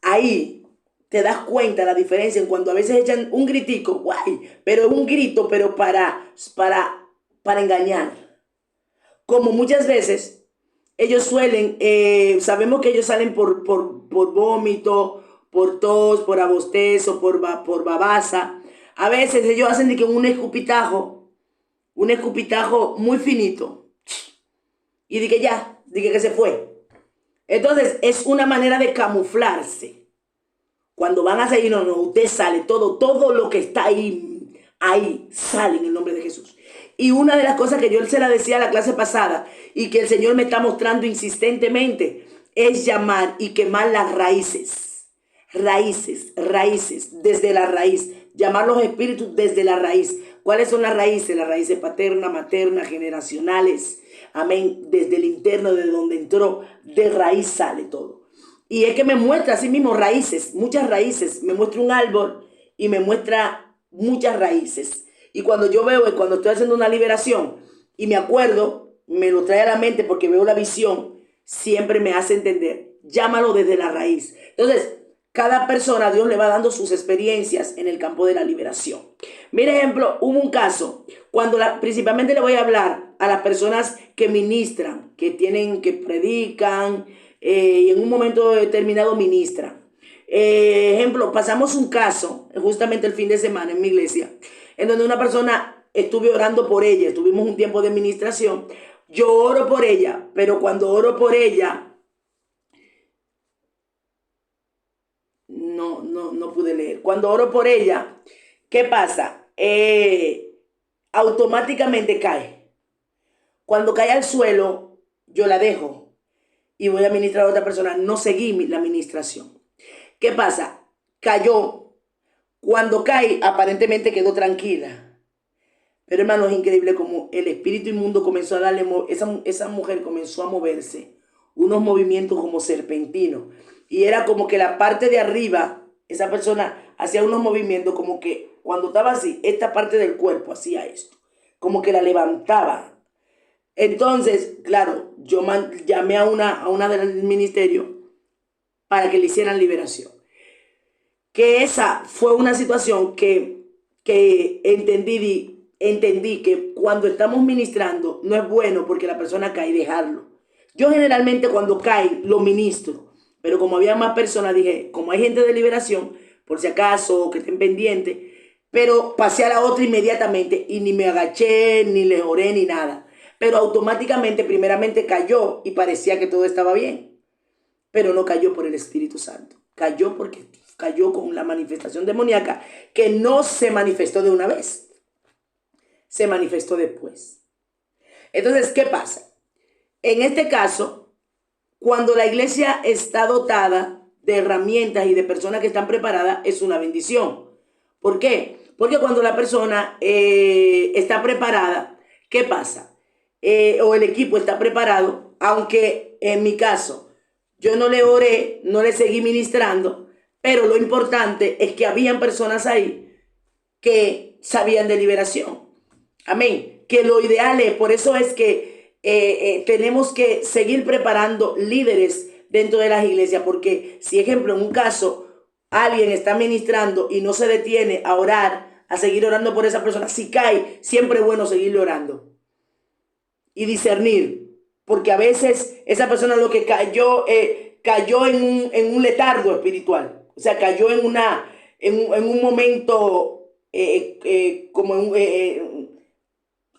Ahí te das cuenta la diferencia en cuando a veces echan un gritico, guay, pero es un grito, pero para engañar. Como muchas veces ellos suelen, sabemos que ellos salen por vómito, por tos, por abostezo, por babaza. A veces ellos hacen de que un escupitajo muy finito. Y de que se fue. Entonces es una manera de camuflarse. Cuando van a salir, no, usted sale, todo lo que está ahí sale en el nombre de Jesús. Y una de las cosas que yo se la decía a la clase pasada y que el Señor me está mostrando insistentemente es llamar y quemar las raíces, desde la raíz, llamar los espíritus desde la raíz. ¿Cuáles son las raíces? Las raíces paterna, materna, generacionales. Amén. Desde el interno, de donde entró, de raíz sale todo. Y es que me muestra así mismo raíces, muchas raíces. Me muestra un árbol y me muestra muchas raíces. Y cuando yo veo, cuando estoy haciendo una liberación y me acuerdo, me lo trae a la mente porque veo la visión, siempre me hace entender. Llámalo desde la raíz. Entonces, cada persona, Dios le va dando sus experiencias en el campo de la liberación. Mire, ejemplo, hubo un caso, principalmente le voy a hablar a las personas que ministran, que predican, y en un momento determinado ministran. Ejemplo, pasamos un caso, justamente el fin de semana en mi iglesia, en donde una persona, estuve orando por ella, tuvimos un tiempo de ministración, yo oro por ella, pero cuando oro por ella, no pude leer. Cuando oro por ella, ¿qué pasa? Automáticamente cae. Cuando cae al suelo, yo la dejo y voy a ministrar a otra persona. No seguí la ministración. ¿Qué pasa? Cayó. Cuando cae, aparentemente quedó tranquila. Pero hermano, es increíble como el espíritu inmundo comenzó a darle, esa mujer comenzó a moverse, unos movimientos como serpentinos. Y era como que la parte de arriba, esa persona hacía unos movimientos como que cuando estaba así, esta parte del cuerpo hacía esto, como que la levantaba. Entonces, claro, yo llamé a una del ministerio para que le hicieran liberación. Que esa fue una situación que entendí que cuando estamos ministrando no es bueno porque la persona cae y dejarlo. Yo generalmente cuando cae lo ministro. Pero como había más personas, dije, como hay gente de liberación, por si acaso, que estén pendientes, pero pasé a la otra inmediatamente y ni me agaché, ni le oré, ni nada. Pero automáticamente, primeramente cayó y parecía que todo estaba bien. Pero no cayó por el Espíritu Santo. Cayó porque cayó con la manifestación demoníaca, que no se manifestó de una vez, se manifestó después. Entonces, ¿qué pasa? En este caso, cuando la iglesia está dotada de herramientas y de personas que están preparadas, es una bendición. ¿Por qué? Porque cuando la persona está preparada, ¿qué pasa? O el equipo está preparado, aunque en mi caso yo no le oré, no le seguí ministrando, pero lo importante es que habían personas ahí que sabían de liberación. Amén. Que lo ideal es, por eso es que tenemos que seguir preparando líderes dentro de las iglesias, porque si, ejemplo, en un caso alguien está ministrando y no se detiene a orar, a seguir orando por esa persona, si cae, siempre es bueno seguirle orando y discernir, porque a veces esa persona lo que cayó en un letargo espiritual, o sea, cayó en un momento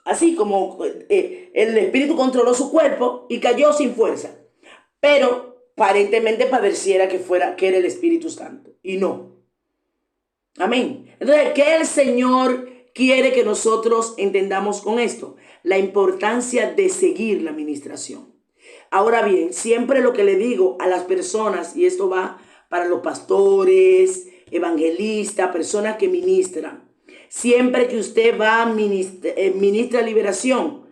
así como el espíritu controló su cuerpo y cayó sin fuerza, pero aparentemente pareciera que era el Espíritu Santo, y no. Amén. Entonces, ¿qué el Señor quiere que nosotros entendamos con esto? La importancia de seguir la administración. Ahora bien, siempre lo que le digo a las personas, y esto va para los pastores, evangelistas, personas que ministran, siempre que usted va a ministra liberación,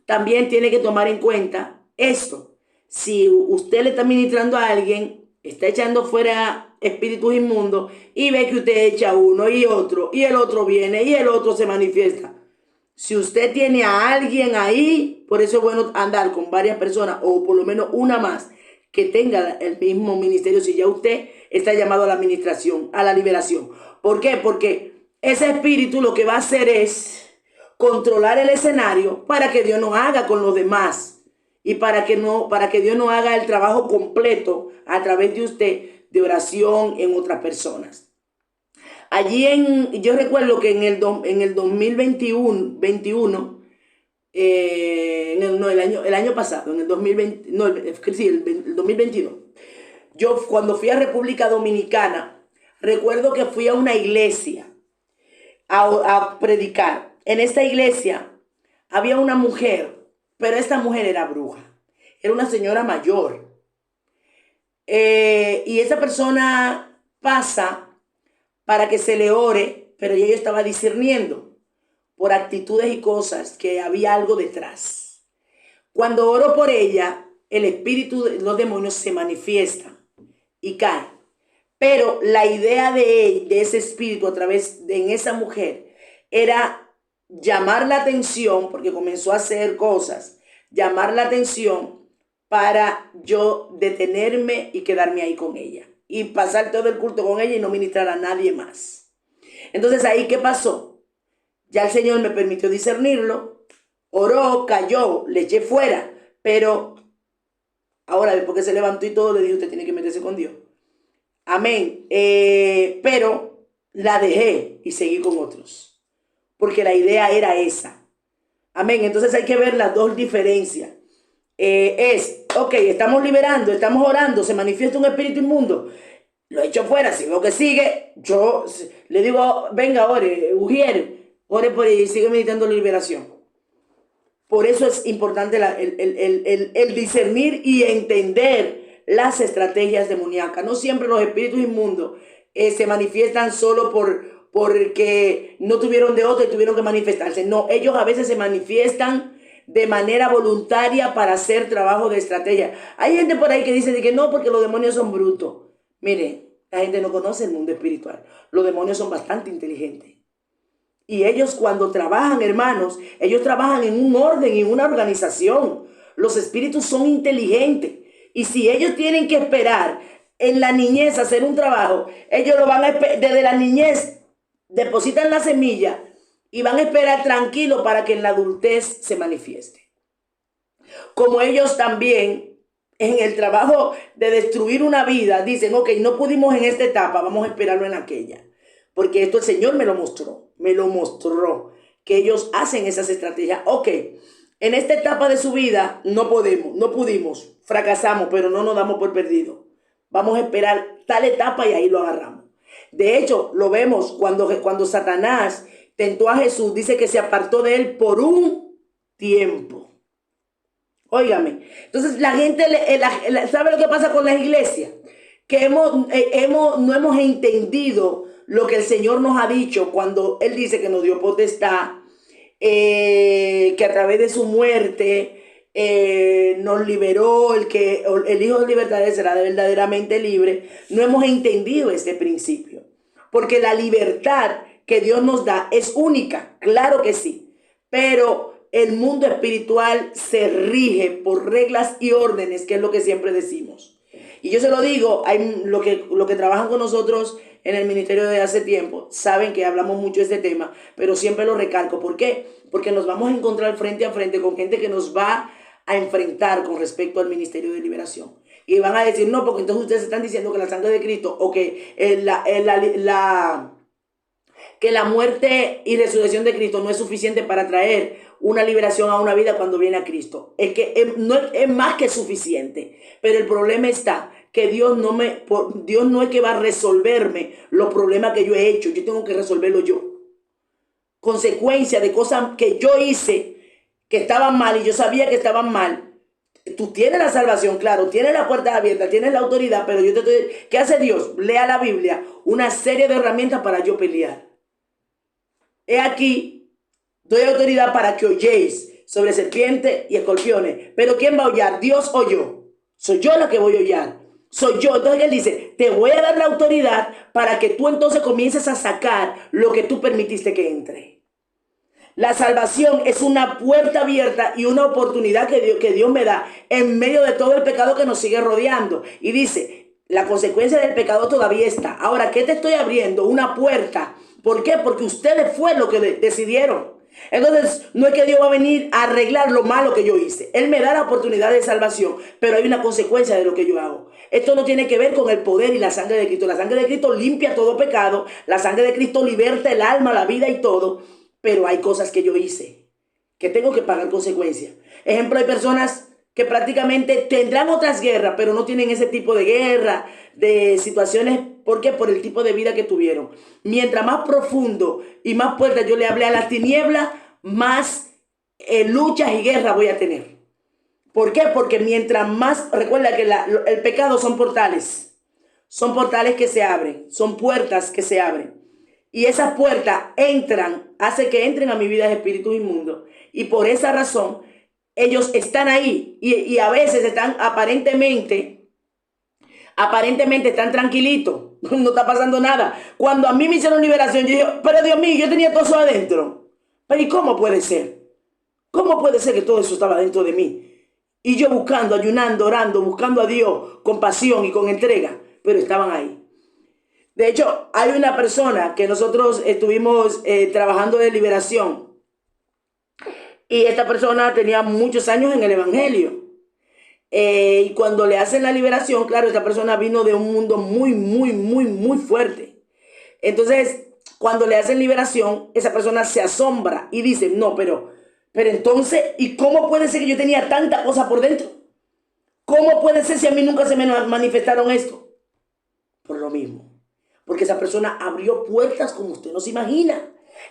también tiene que tomar en cuenta esto. Si usted le está ministrando a alguien, está echando fuera espíritus inmundos y ve que usted echa uno y otro, y el otro viene y el otro se manifiesta. Si usted tiene a alguien ahí, por eso es bueno andar con varias personas o por lo menos una más que tenga el mismo ministerio, si ya usted está llamado a la administración, a la liberación. ¿Por qué? Porque ese espíritu lo que va a hacer es controlar el escenario para que Dios no haga con los demás. Y para que Dios no haga el trabajo completo a través de usted de oración en otras personas. Yo recuerdo que en el 2021, el año pasado, en el 2020, no, sí, el 2022, yo cuando fui a República Dominicana, recuerdo que fui a una iglesia a predicar. En esta iglesia había una mujer, pero esta mujer era bruja, era una señora mayor. Y esa persona pasa para que se le ore, pero ella estaba discerniendo por actitudes y cosas que había algo detrás. Cuando oro por ella, el espíritu de los demonios se manifiesta y cae. Pero la idea de ese espíritu a través de en esa mujer era llamar la atención, porque comenzó a hacer cosas, llamar la atención para yo detenerme y quedarme ahí con ella y pasar todo el culto con ella y no ministrar a nadie más. Entonces ahí, ¿qué pasó? Ya el Señor me permitió discernirlo, oró, cayó, le eché fuera, pero ahora después que se levantó y todo, le dije, usted tiene que meterse con Dios. Amén. Pero la dejé y seguí con otros, porque la idea era esa. Amén. Entonces hay que ver las dos diferencias. Ok, estamos liberando, estamos orando, se manifiesta un espíritu inmundo, lo echo fuera, si veo que sigue, yo le digo, venga, ore, Ujier, ore por ella y sigue meditando la liberación. Por eso es importante el discernir y entender las estrategias demoníacas. No siempre los espíritus inmundos se manifiestan solo porque no tuvieron de otra y tuvieron que manifestarse. No, ellos a veces se manifiestan de manera voluntaria para hacer trabajo de estrategia. Hay gente por ahí que dice que no, porque los demonios son brutos. Mire, la gente no conoce el mundo espiritual. Los demonios son bastante inteligentes. Y ellos cuando trabajan, hermanos, ellos trabajan en un orden, en una organización. Los espíritus son inteligentes. Y si ellos tienen que esperar en la niñez hacer un trabajo, ellos lo van a desde la niñez, depositan la semilla y van a esperar tranquilo para que en la adultez se manifieste. Como ellos también en el trabajo de destruir una vida dicen, ok, no pudimos en esta etapa, vamos a esperarlo en aquella. Porque esto el Señor me lo mostró, que ellos hacen esas estrategias. Ok, en esta etapa de su vida no pudimos, fracasamos, pero no nos damos por perdido. Vamos a esperar tal etapa y ahí lo agarramos. De hecho, lo vemos cuando Satanás tentó a Jesús, dice que se apartó de él por un tiempo. Óigame, entonces la gente, ¿sabe lo que pasa con las iglesias? Que no hemos entendido lo que el Señor nos ha dicho cuando Él dice que nos dio potestad, que a través de su muerte nos liberó, el Hijo de Libertad será verdaderamente libre. No hemos entendido este principio, porque la libertad que Dios nos da es única, claro que sí, pero el mundo espiritual se rige por reglas y órdenes, que es lo que siempre decimos. Y yo se lo digo, hay lo que trabajan con nosotros en el ministerio de hace tiempo, saben que hablamos mucho de este tema, pero siempre lo recalco. ¿Por qué? Porque nos vamos a encontrar frente a frente con gente que nos va a enfrentar con respecto al ministerio de liberación. Y van a decir, no, porque entonces ustedes están diciendo que la sangre de Cristo o que que la muerte y resurrección de Cristo no es suficiente para traer una liberación a una vida cuando viene a Cristo. Es que es más que suficiente. Pero el problema está que Dios no es que va a resolverme los problemas que yo he hecho. Yo tengo que resolverlo yo. Consecuencia de cosas que yo hice que estaban mal y yo sabía que estaban mal. Tú tienes la salvación, claro, tienes la puerta abierta, tienes la autoridad, pero ¿qué hace Dios? Lea la Biblia, una serie de herramientas para yo pelear. He aquí, doy autoridad para que oyéis sobre serpientes y escorpiones. Pero ¿quién va a hollar? ¿Dios o yo? Soy yo la que voy a hollar. Soy yo. Entonces él dice, te voy a dar la autoridad para que tú entonces comiences a sacar lo que tú permitiste que entre. La salvación es una puerta abierta y una oportunidad que Dios me da en medio de todo el pecado que nos sigue rodeando. Y dice, la consecuencia del pecado todavía está. Ahora, ¿qué te estoy abriendo? Una puerta. ¿Por qué? Porque ustedes fue lo que decidieron. Entonces, no es que Dios va a venir a arreglar lo malo que yo hice. Él me da la oportunidad de salvación, pero hay una consecuencia de lo que yo hago. Esto no tiene que ver con el poder y la sangre de Cristo. La sangre de Cristo limpia todo pecado. La sangre de Cristo liberta el alma, la vida y todo. Pero hay cosas que yo hice que tengo que pagar consecuencias. Ejemplo, hay personas que prácticamente tendrán otras guerras, pero no tienen ese tipo de guerra, de situaciones. ¿Por qué? Por el tipo de vida que tuvieron. Mientras más profundo y más puertas yo le hablé a las tinieblas, más luchas y guerras voy a tener. ¿Por qué? Porque mientras más, recuerda que el pecado son portales que se abren, son puertas que se abren. Y esas puertas hace que entren a mi vida espíritus inmundos. Y por esa razón, ellos están ahí y a veces están aparentemente están tranquilitos, no está pasando nada. Cuando a mí me hicieron liberación, yo dije, pero Dios mío, yo tenía todo eso adentro. Pero ¿y cómo puede ser? ¿Cómo puede ser que todo eso estaba dentro de mí? Y yo buscando, ayunando, orando, buscando a Dios con pasión y con entrega, pero estaban ahí. De hecho, hay una persona que nosotros estuvimos trabajando de liberación y esta persona tenía muchos años en el evangelio. Y cuando le hacen la liberación, claro, esta persona vino de un mundo muy, muy, muy, muy fuerte. Entonces, cuando le hacen liberación, esa persona se asombra y dice, no, pero entonces, ¿y cómo puede ser que yo tenía tanta cosa por dentro? ¿Cómo puede ser si a mí nunca se me manifestaron esto? Por lo mismo. Porque esa persona abrió puertas como usted no se imagina.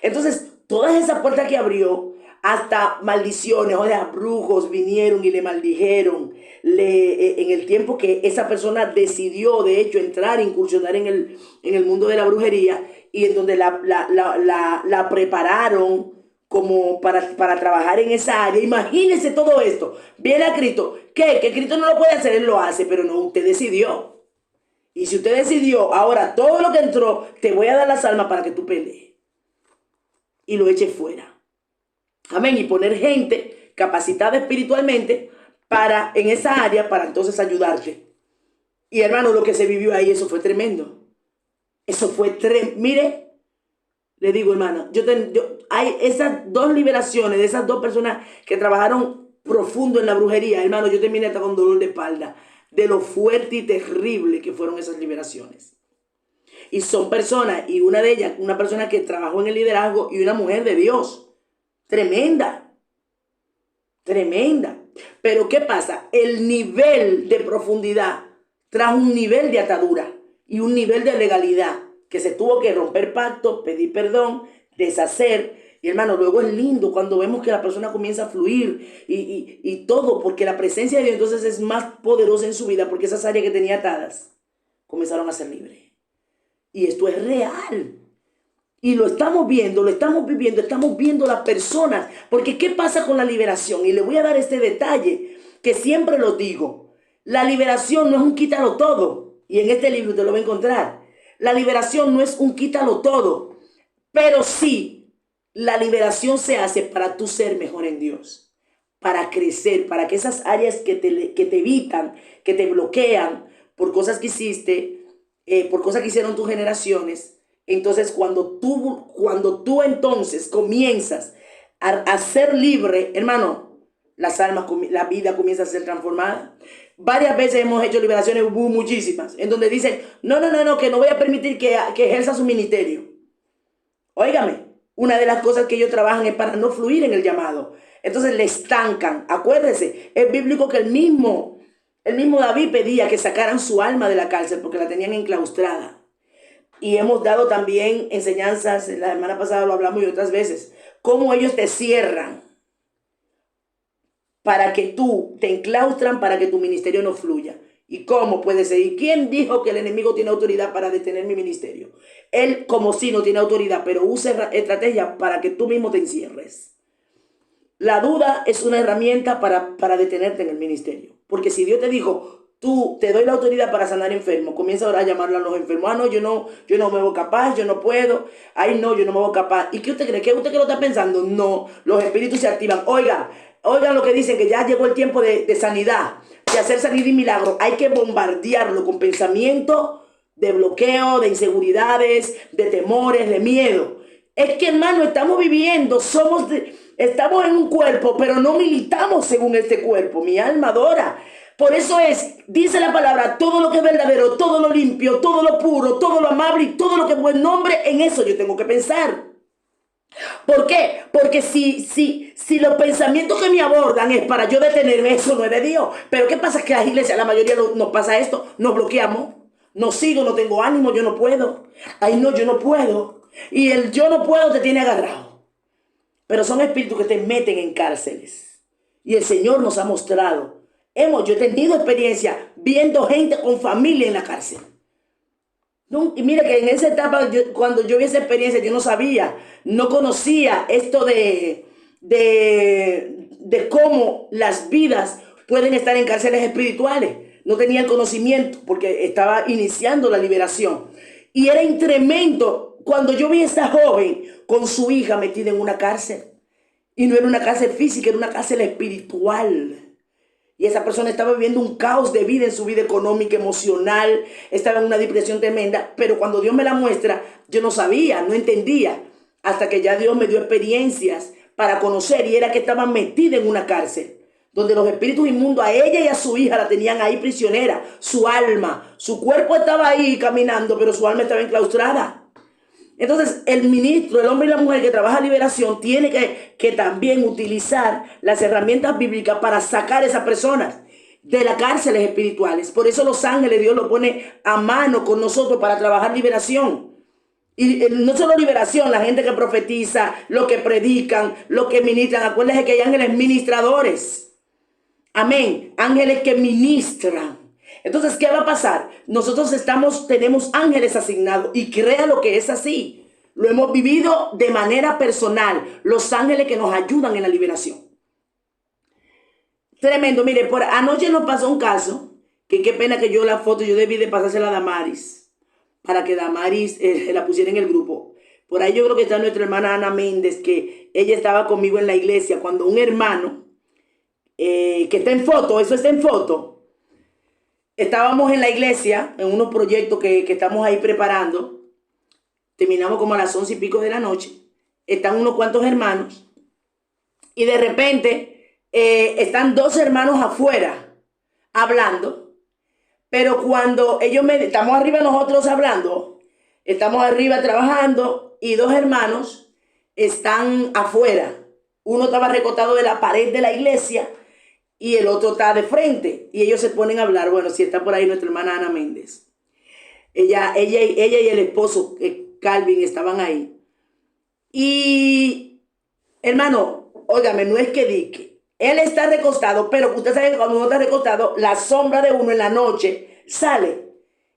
Entonces, todas esas puertas que abrió, hasta maldiciones, o sea, brujos vinieron y le maldijeron en el tiempo que esa persona decidió, de hecho, entrar, incursionar en el mundo de la brujería, y en donde la prepararon como para trabajar en esa área. Imagínense todo esto. Viene a Cristo. ¿Qué? Que Cristo no lo puede hacer, Él lo hace, pero no, usted decidió. Y si usted decidió, ahora todo lo que entró, te voy a dar las almas para que tú pelees. Y lo eches fuera. Amén. Y poner gente capacitada espiritualmente en esa área para entonces ayudarte. Y hermano, lo que se vivió ahí, eso fue tremendo. Eso fue tremendo. Mire, le digo, hermano, hay esas dos liberaciones de esas dos personas que trabajaron profundo en la brujería. Hermano, yo terminé hasta con dolor de espalda de lo fuerte y terrible que fueron esas liberaciones. Y son personas, y una de ellas, una persona que trabajó en el liderazgo y una mujer de Dios. Tremenda. Tremenda. Pero ¿qué pasa? El nivel de profundidad trajo un nivel de atadura y un nivel de legalidad que se tuvo que romper pacto, pedir perdón, deshacer. Y hermano, luego es lindo cuando vemos que la persona comienza a fluir y todo, porque la presencia de Dios entonces es más poderosa en su vida, porque esas áreas que tenía atadas comenzaron a ser libres. Y esto es real. Y lo estamos viendo, lo estamos viviendo, estamos viendo las personas. Porque ¿qué pasa con la liberación? Y le voy a dar este detalle que siempre lo digo. La liberación no es un quítalo todo. Y en este libro te lo voy a encontrar. La liberación no es un quítalo todo. Pero sí, la liberación se hace para tú ser mejor en Dios. Para crecer, para que esas áreas que te evitan, que te bloquean por cosas que hiciste, por cosas que hicieron tus generaciones. Entonces, cuando tú entonces comienzas a ser libre, hermano, la vida comienza a ser transformada. Varias veces hemos hecho liberaciones, hubo muchísimas, en donde dicen, no, que no voy a permitir que ejerza su ministerio. Óigame, una de las cosas que ellos trabajan es para no fluir en el llamado. Entonces le estancan. Acuérdense, es bíblico que el mismo David pedía que sacaran su alma de la cárcel porque la tenían enclaustrada. Y hemos dado también enseñanzas, la semana pasada lo hablamos y otras veces, cómo ellos te cierran para que tú te enclaustran, para que tu ministerio no fluya. ¿Y cómo puede ser? ¿Y quién dijo que el enemigo tiene autoridad para detener mi ministerio? Él como si no tiene autoridad, pero usa estrategias para que tú mismo te encierres. La duda es una herramienta para detenerte en el ministerio. Porque si Dios te dijo, tú te doy la autoridad para sanar enfermos, comienza ahora a llamarlo a los enfermos. Ah, no, yo no me veo capaz, yo no puedo. Ay, no, yo no me veo capaz. ¿Y qué usted cree? ¿Qué usted que lo está pensando? No, los espíritus se activan. Oigan lo que dicen, que ya llegó el tiempo de sanidad, de hacer sanidad y milagro. Hay que bombardearlo con pensamiento de bloqueo, de inseguridades, de temores, de miedo. Es que, hermano, estamos viviendo, estamos en un cuerpo, pero no militamos según este cuerpo. Mi alma adora. Por eso dice la palabra, todo lo que es verdadero, todo lo limpio, todo lo puro, todo lo amable y todo lo que es buen nombre, en eso yo tengo que pensar. ¿Por qué? Porque si los pensamientos que me abordan es para yo detenerme, eso no es de Dios. Pero ¿qué pasa? Que las iglesias, la mayoría nos pasa esto, nos bloqueamos, no sigo, no tengo ánimo, yo no puedo. Ay, no, yo no puedo. Y el yo no puedo te tiene agarrado. Pero son espíritus que te meten en cárceles. Y el Señor nos ha mostrado. Yo he tenido experiencia viendo gente con familia en la cárcel. No, y mira que en esa etapa, cuando yo vi esa experiencia, yo no sabía, no conocía esto de cómo las vidas pueden estar en cárceles espirituales. No tenía el conocimiento porque estaba iniciando la liberación. Y era tremendo cuando yo vi a esta joven con su hija metida en una cárcel. Y no era una cárcel física, era una cárcel espiritual. Y esa persona estaba viviendo un caos de vida en su vida económica, emocional, estaba en una depresión tremenda, pero cuando Dios me la muestra, yo no sabía, no entendía, hasta que ya Dios me dio experiencias para conocer, y era que estaba metida en una cárcel, donde los espíritus inmundos a ella y a su hija la tenían ahí prisionera, su alma, su cuerpo estaba ahí caminando, pero su alma estaba enclaustrada. Entonces, el ministro, el hombre y la mujer que trabaja liberación, tiene que también utilizar las herramientas bíblicas para sacar a esas personas de las cárceles espirituales. Por eso los ángeles, Dios lo pone a mano con nosotros para trabajar liberación. Y no solo liberación, la gente que profetiza, los que predican, los que ministran. Acuérdense que hay ángeles ministradores. Amén. Ángeles que ministran. Entonces, ¿qué va a pasar? Nosotros tenemos ángeles asignados, y créalo que es así. Lo hemos vivido de manera personal. Los ángeles que nos ayudan en la liberación. Tremendo. Mire, anoche nos pasó un caso, que qué pena que yo debí de pasársela a Damaris, para que Damaris la pusiera en el grupo. Por ahí yo creo que está nuestra hermana Ana Méndez, que ella estaba conmigo en la iglesia, cuando un hermano, que está en foto, eso está en foto, estábamos en la iglesia, en unos proyectos que estamos ahí preparando. Terminamos como a las 11 y pico de la noche. Están unos cuantos hermanos. Y de repente están dos hermanos afuera hablando. Pero cuando estamos arriba nosotros hablando, estamos arriba trabajando, y dos hermanos están afuera. Uno estaba recostado de la pared de la iglesia y el otro está de frente, y ellos se ponen a hablar. Bueno, si está por ahí nuestra hermana Ana Méndez. Ella y el esposo, Calvin, estaban ahí. Y, hermano, óigame, no es que dique. Él está recostado, pero usted sabe que cuando uno está recostado, la sombra de uno en la noche sale.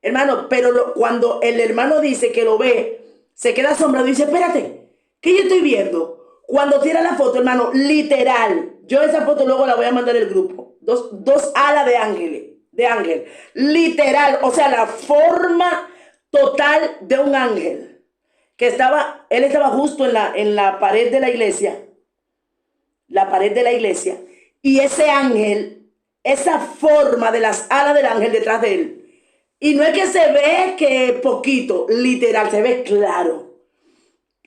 Hermano, pero cuando el hermano dice que lo ve, se queda asombrado y dice, espérate, ¿qué yo estoy viendo? Cuando tira la foto, hermano, literal, yo esa foto luego la voy a mandar al grupo. Dos alas de ángel, literal, o sea, la forma total de un ángel, que él estaba justo en la pared de la iglesia, y ese ángel, esa forma de las alas del ángel detrás de él, y no es que se ve que poquito, literal, se ve claro.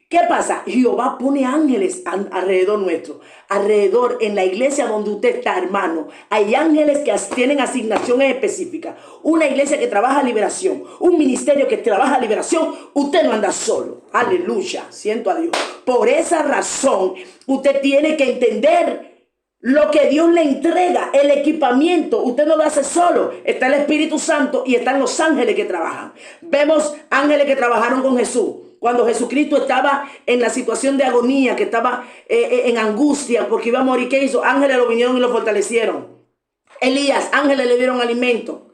¿Qué pasa? Jehová pone ángeles alrededor nuestro, alrededor en la iglesia donde usted está, hermano. Hay ángeles que tienen asignaciones específicas. Una iglesia que trabaja liberación, un ministerio que trabaja liberación. Usted no anda solo. Aleluya, siento a Dios. Por esa razón, usted tiene que entender lo que Dios le entrega, el equipamiento. Usted no lo hace solo. Está el Espíritu Santo y están los ángeles que trabajan. Vemos ángeles que trabajaron con Jesús. Cuando Jesucristo estaba en la situación de agonía, que estaba en angustia porque iba a morir, ¿qué hizo? Ángeles lo vinieron y lo fortalecieron. Elías, ángeles le dieron alimento.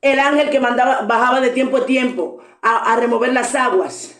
El ángel que bajaba de tiempo en tiempo a remover las aguas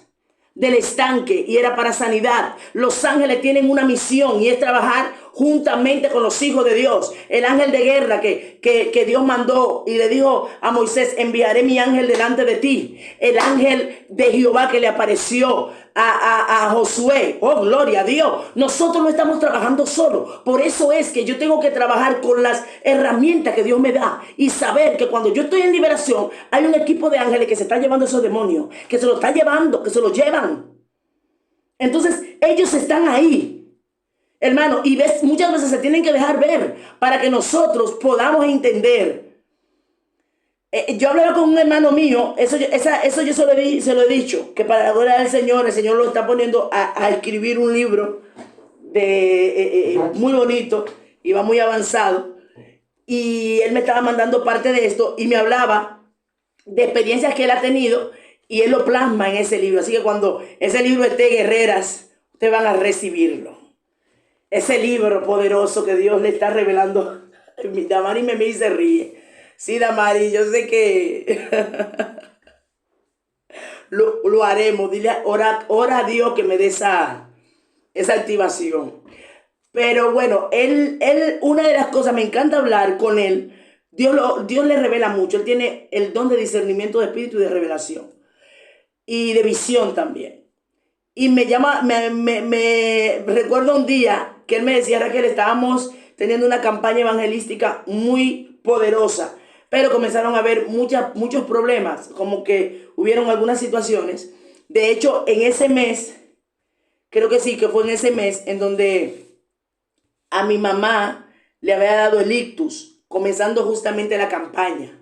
del estanque y era para sanidad. Los ángeles tienen una misión y es trabajar juntamente con los hijos de Dios. El ángel de guerra que Dios mandó y le dijo a Moisés, enviaré mi ángel delante de ti. El ángel de Jehová que le apareció a Josué. Oh, gloria a Dios. Nosotros no estamos trabajando solos. Por eso es que yo tengo que trabajar con las herramientas que Dios me da y saber que cuando yo estoy en liberación hay un equipo de ángeles que se está llevando esos demonios, que se lo está llevando, que se lo llevan. Entonces ellos están ahí, hermano, y muchas veces se tienen que dejar ver para que nosotros podamos entender. Yo hablaba con un hermano mío, eso yo se lo he dicho, que para la gloria del Señor, el Señor lo está poniendo a escribir un libro muy bonito y va muy avanzado. Y él me estaba mandando parte de esto y me hablaba de experiencias que él ha tenido y él lo plasma en ese libro. Así que cuando ese libro esté, guerreras, ustedes van a recibirlo. Ese libro poderoso que Dios le está revelando. Damari me se ríe. Sí, Damari, yo sé que lo haremos. Dile, ora a Dios que me dé esa activación. Pero bueno, él, una de las cosas, me encanta hablar con él. Dios le revela mucho. Él tiene el don de discernimiento de espíritu y de revelación. Y de visión también. Y me recuerdo un día que él me decía, Raquel, estábamos teniendo una campaña evangelística muy poderosa, pero comenzaron a haber muchos problemas, como que hubieron algunas situaciones. De hecho, en ese mes, creo que sí, que fue en ese mes en donde a mi mamá le había dado el ictus, comenzando justamente la campaña.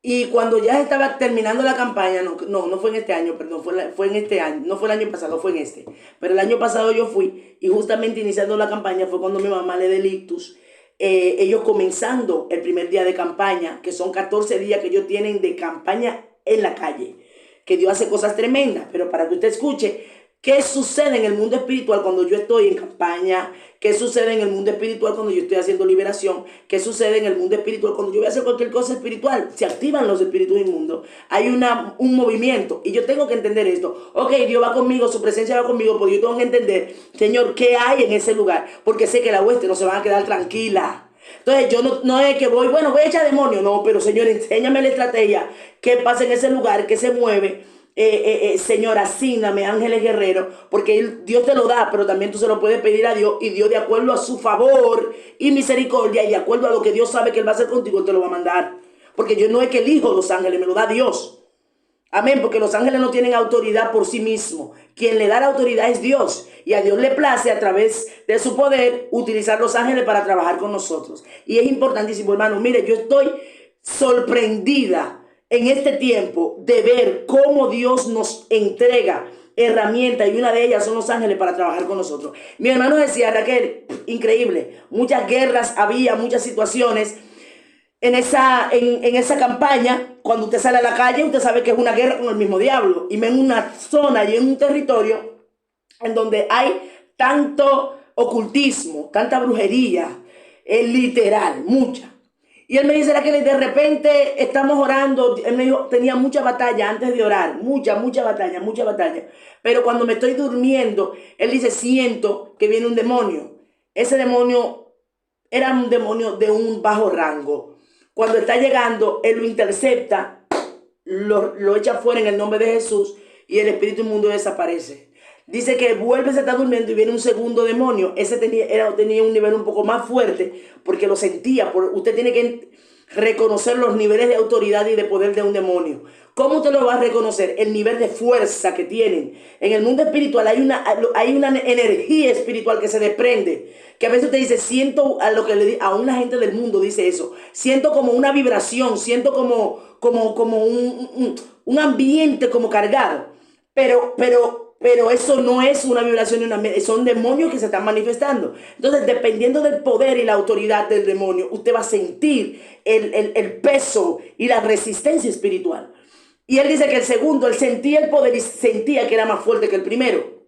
Y cuando ya estaba terminando la campaña, no fue en este año, perdón, fue en este año, no fue el año pasado, fue en este. Pero el año pasado yo fui y justamente iniciando la campaña fue cuando mi mamá le dio el ictus. Ellos comenzando el primer día de campaña, que son 14 días que ellos tienen de campaña en la calle, que Dios hace cosas tremendas, pero para que usted escuche qué sucede en el mundo espiritual cuando yo estoy en campaña, qué sucede en el mundo espiritual cuando yo estoy haciendo liberación, qué sucede en el mundo espiritual cuando yo voy a hacer cualquier cosa espiritual, se activan los espíritus inmundos, hay un movimiento y yo tengo que entender esto. Ok, Dios va conmigo, su presencia va conmigo, pero yo tengo que entender, Señor, qué hay en ese lugar, porque sé que la hueste no se van a quedar tranquila. Entonces yo no es que voy a echar demonios, no, pero Señor, enséñame la estrategia, qué pasa en ese lugar, qué se mueve. Señor, asígname ángeles guerreros, porque Dios te lo da, pero también tú se lo puedes pedir a Dios, y Dios, de acuerdo a su favor y misericordia, y de acuerdo a lo que Dios sabe que Él va a hacer contigo, Él te lo va a mandar. Porque yo no es que elijo los ángeles, me lo da Dios. Amén, porque los ángeles no tienen autoridad por sí mismos. Quien le da la autoridad es Dios, y a Dios le place a través de su poder utilizar los ángeles para trabajar con nosotros. Y es importantísimo, hermano. Mire, yo estoy sorprendida en este tiempo de ver cómo Dios nos entrega herramientas, y una de ellas son los ángeles para trabajar con nosotros. Mi hermano decía, Raquel, increíble, muchas guerras había, muchas situaciones en esa campaña, cuando usted sale a la calle, usted sabe que es una guerra con el mismo diablo. Y en una zona y en un territorio en donde hay tanto ocultismo, tanta brujería, literal, mucha. Y él me dice, que de repente estamos orando. Él me dijo, tenía mucha batalla antes de orar, mucha batalla, mucha batalla. Pero cuando me estoy durmiendo, él dice, siento que viene un demonio. Ese demonio era un demonio de un bajo rango. Cuando está llegando, él lo intercepta, lo echa fuera en el nombre de Jesús y el espíritu inmundo desaparece. Dice que vuelve, se está durmiendo y viene un segundo demonio. Ese tenía un nivel un poco más fuerte porque lo sentía. Usted tiene que reconocer los niveles de autoridad y de poder de un demonio. ¿Cómo usted lo va a reconocer? El nivel de fuerza que tienen. En el mundo espiritual hay una energía espiritual que se desprende. Que a veces usted dice, siento a una gente del mundo dice eso. Siento como una vibración, siento como un ambiente como cargado. Pero eso no es una vibración, son demonios que se están manifestando. Entonces, dependiendo del poder y la autoridad del demonio, usted va a sentir el peso y la resistencia espiritual. Y él dice que el segundo, él sentía el poder y sentía que era más fuerte que el primero.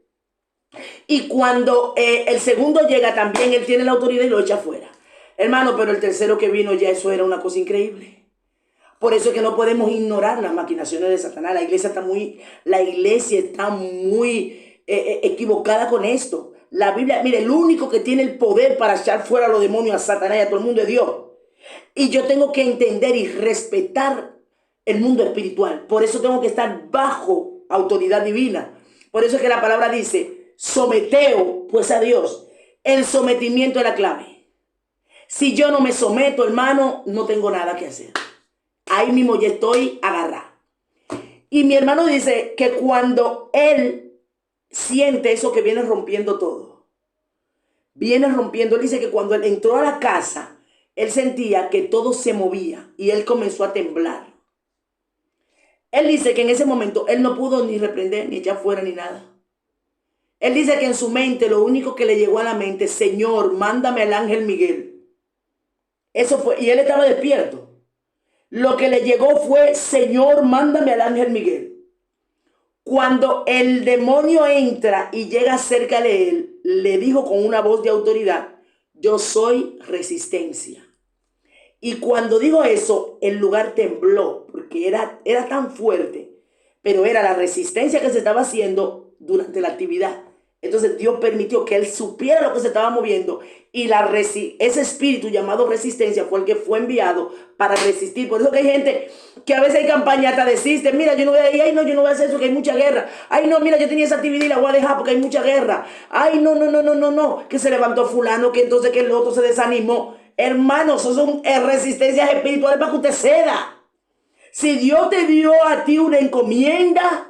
Y cuando el segundo llega también, él tiene la autoridad y lo echa fuera. Hermano, pero el tercero que vino ya eso era una cosa increíble. Por eso es que no podemos ignorar las maquinaciones de Satanás. La iglesia está muy equivocada con esto. La Biblia, mire, el único que tiene el poder para echar fuera a los demonios, a Satanás y a todo el mundo es Dios. Y yo tengo que entender y respetar el mundo espiritual. Por eso tengo que estar bajo autoridad divina. Por eso es que la palabra dice, someteo pues a Dios. El sometimiento es la clave. Si yo no me someto, hermano, no tengo nada que hacer. Ahí mismo ya estoy agarrada. Y mi hermano dice que cuando él siente eso que viene rompiendo todo, viene rompiendo, él dice que cuando él entró a la casa, él sentía que todo se movía y él comenzó a temblar. Él dice que en ese momento él no pudo ni reprender, ni echar fuera, ni nada. Él dice que en su mente lo único que le llegó a la mente, Señor, mándame al ángel Miguel. Eso fue, y él estaba despierto. Lo que le llegó fue, Señor, mándame al ángel Miguel. Cuando el demonio entra y llega cerca de él, le dijo con una voz de autoridad, yo soy resistencia. Y cuando dijo eso, el lugar tembló, porque era tan fuerte, pero era la resistencia que se estaba haciendo durante la actividad. Entonces Dios permitió que él supiera lo que se estaba moviendo y ese espíritu llamado resistencia fue el que fue enviado para resistir. Por eso que hay gente que a veces hay campañas hasta desisten. Mira, yo no voy a ir, ay no, yo no voy a hacer eso, que hay mucha guerra. Ay no, mira, yo tenía esa actividad y la voy a dejar porque hay mucha guerra. Ay no, que se levantó fulano, que entonces que el otro se desanimó. Hermanos, eso son resistencias espirituales para que usted ceda. Si Dios te dio a ti una encomienda,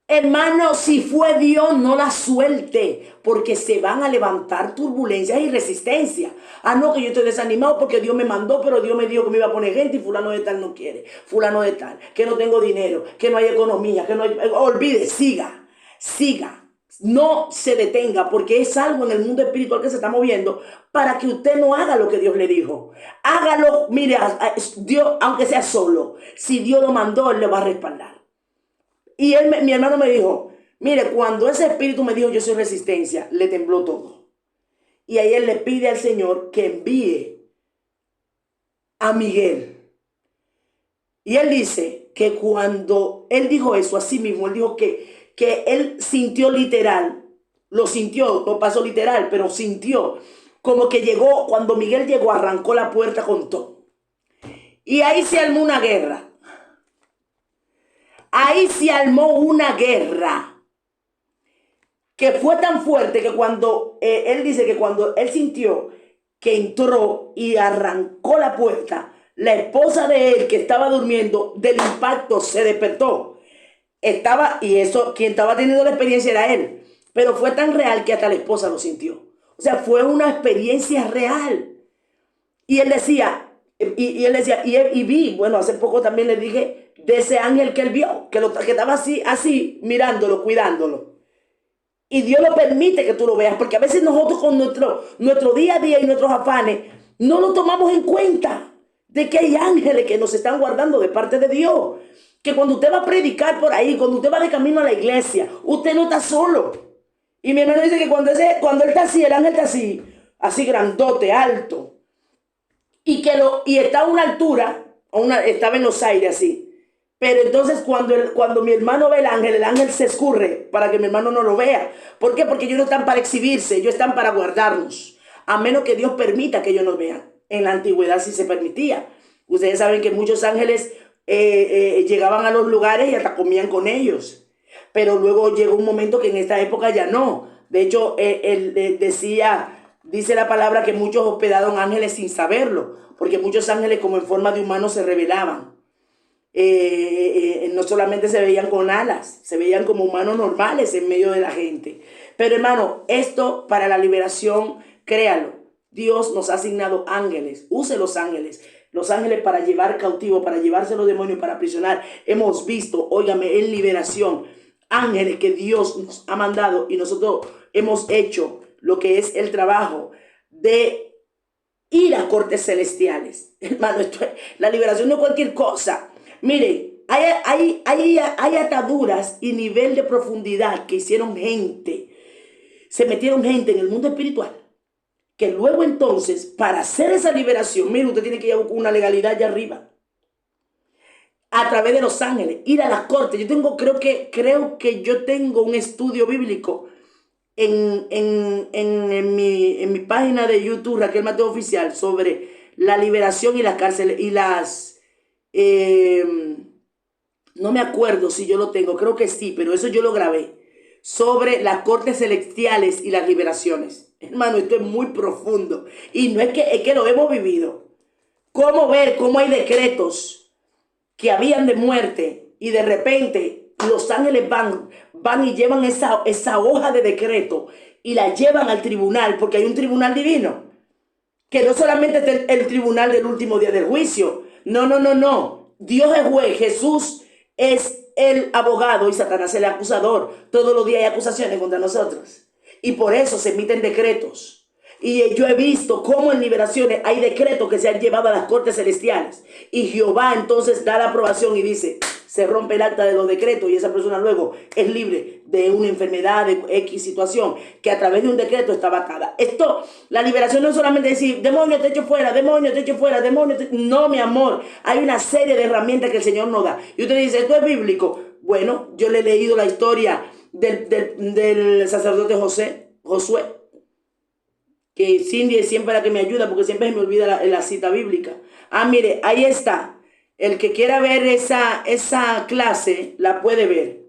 hermano, si fue Dios, no la suelte, porque se van a levantar turbulencias y resistencia. Ah, no, que yo estoy desanimado porque Dios me mandó, pero Dios me dijo que me iba a poner gente y fulano de tal no quiere, fulano de tal, que no tengo dinero, que no hay economía, que no hay... Olvide, siga, no se detenga, porque es algo en el mundo espiritual que se está moviendo para que usted no haga lo que Dios le dijo. Hágalo, mire, Dios, aunque sea solo, si Dios lo mandó, Él le va a respaldar. Y mi hermano me dijo, mire, cuando ese espíritu me dijo yo soy resistencia, le tembló todo. Y ahí él le pide al Señor que envíe a Miguel. Y él dice que cuando él dijo eso a sí mismo, él dijo que él sintió literal, lo sintió, no pasó literal, pero sintió como que llegó, cuando Miguel llegó, arrancó la puerta con todo. Y ahí se armó una guerra. Ahí se armó una guerra que fue tan fuerte que cuando él dice que cuando él sintió que entró y arrancó la puerta, la esposa de él que estaba durmiendo del impacto se despertó. Y eso, quien estaba teniendo la experiencia era él, pero fue tan real que hasta la esposa lo sintió. O sea, fue una experiencia real. Y él decía, y vi, bueno, hace poco también le dije de ese ángel que él vio, que estaba así, mirándolo, cuidándolo. Y Dios lo permite que tú lo veas, porque a veces nosotros con nuestro día a día y nuestros afanes no lo tomamos en cuenta. de que hay ángeles que nos están guardando de parte de Dios. Que cuando usted va a predicar por ahí, cuando usted va de camino a la iglesia, usted no está solo. Y mi hermano dice que cuando él está así, el ángel está así grandote, alto. Y está a una altura, estaba en los aires así. Pero entonces cuando mi hermano ve el ángel se escurre para que mi hermano no lo vea. ¿Por qué? Porque ellos no están para exhibirse, ellos están para guardarnos. A menos que Dios permita que ellos nos vean. En la antigüedad sí se permitía. Ustedes saben que muchos ángeles llegaban a los lugares y hasta comían con ellos. Pero luego llegó un momento que en esta época ya no. De hecho, dice la palabra que muchos hospedaron ángeles sin saberlo. Porque muchos ángeles como en forma de humanos se rebelaban. No solamente se veían con alas, se veían como humanos normales en medio de la gente. Pero hermano, esto para la liberación, créalo, Dios nos ha asignado ángeles. Use los ángeles para llevar cautivo, para llevarse los demonios, para aprisionar. Hemos visto, óigame, en liberación, ángeles que Dios nos ha mandado y nosotros hemos hecho lo que es el trabajo de ir a cortes celestiales. Hermano, la liberación no es cualquier cosa. Miren, hay ataduras y nivel de profundidad que hicieron gente, se metieron gente en el mundo espiritual, que luego entonces, para hacer esa liberación, mire, usted tiene que ir a buscar una legalidad allá arriba, a través de los ángeles, ir a la corte. Creo que yo tengo un estudio bíblico en mi página de YouTube, Raquel Mateo Oficial, sobre la liberación y las cárceles y no me acuerdo si yo lo tengo, creo que sí, pero eso yo lo grabé, sobre las cortes celestiales y las liberaciones. Hermano, esto es muy profundo y no es que lo hemos vivido. Cómo hay decretos que habían de muerte y de repente los ángeles van y llevan esa hoja de decreto y la llevan al tribunal, porque hay un tribunal divino, que no solamente es el tribunal del último día del juicio. No. Dios es juez, Jesús es el abogado y Satanás es el acusador. Todos los días hay acusaciones contra nosotros. Y por eso se emiten decretos. Y yo he visto cómo en liberaciones hay decretos que se han llevado a las cortes celestiales. Y Jehová entonces da la aprobación y dice, se rompe el acta de los decretos y esa persona luego es libre de una enfermedad, de X situación, que a través de un decreto estaba atada. La liberación no es solamente decir, demonio te echo fuera, demonio te echo fuera, demonio te... No, mi amor, hay una serie de herramientas que el Señor nos da. Y usted dice, ¿esto es bíblico? Bueno, yo le he leído la historia del sacerdote Josué, que Cindy es siempre la que me ayuda porque siempre se me olvida la cita bíblica. Mire, ahí está. El que quiera ver esa clase, la puede ver.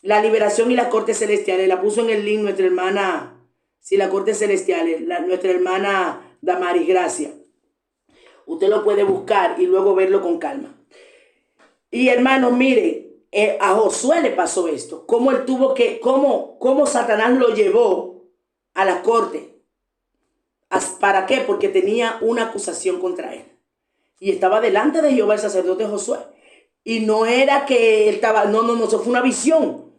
La liberación y las cortes celestiales. La puso en el link nuestra hermana, las cortes celestiales, nuestra hermana Damaris Gracia. Usted lo puede buscar y luego verlo con calma. Y hermanos, mire, a Josué le pasó esto. Cómo él cómo Satanás lo llevó a la corte. ¿Para qué? Porque tenía una acusación contra él. Y estaba delante de Jehová el sacerdote Josué. Y no era que él estaba, no, eso fue una visión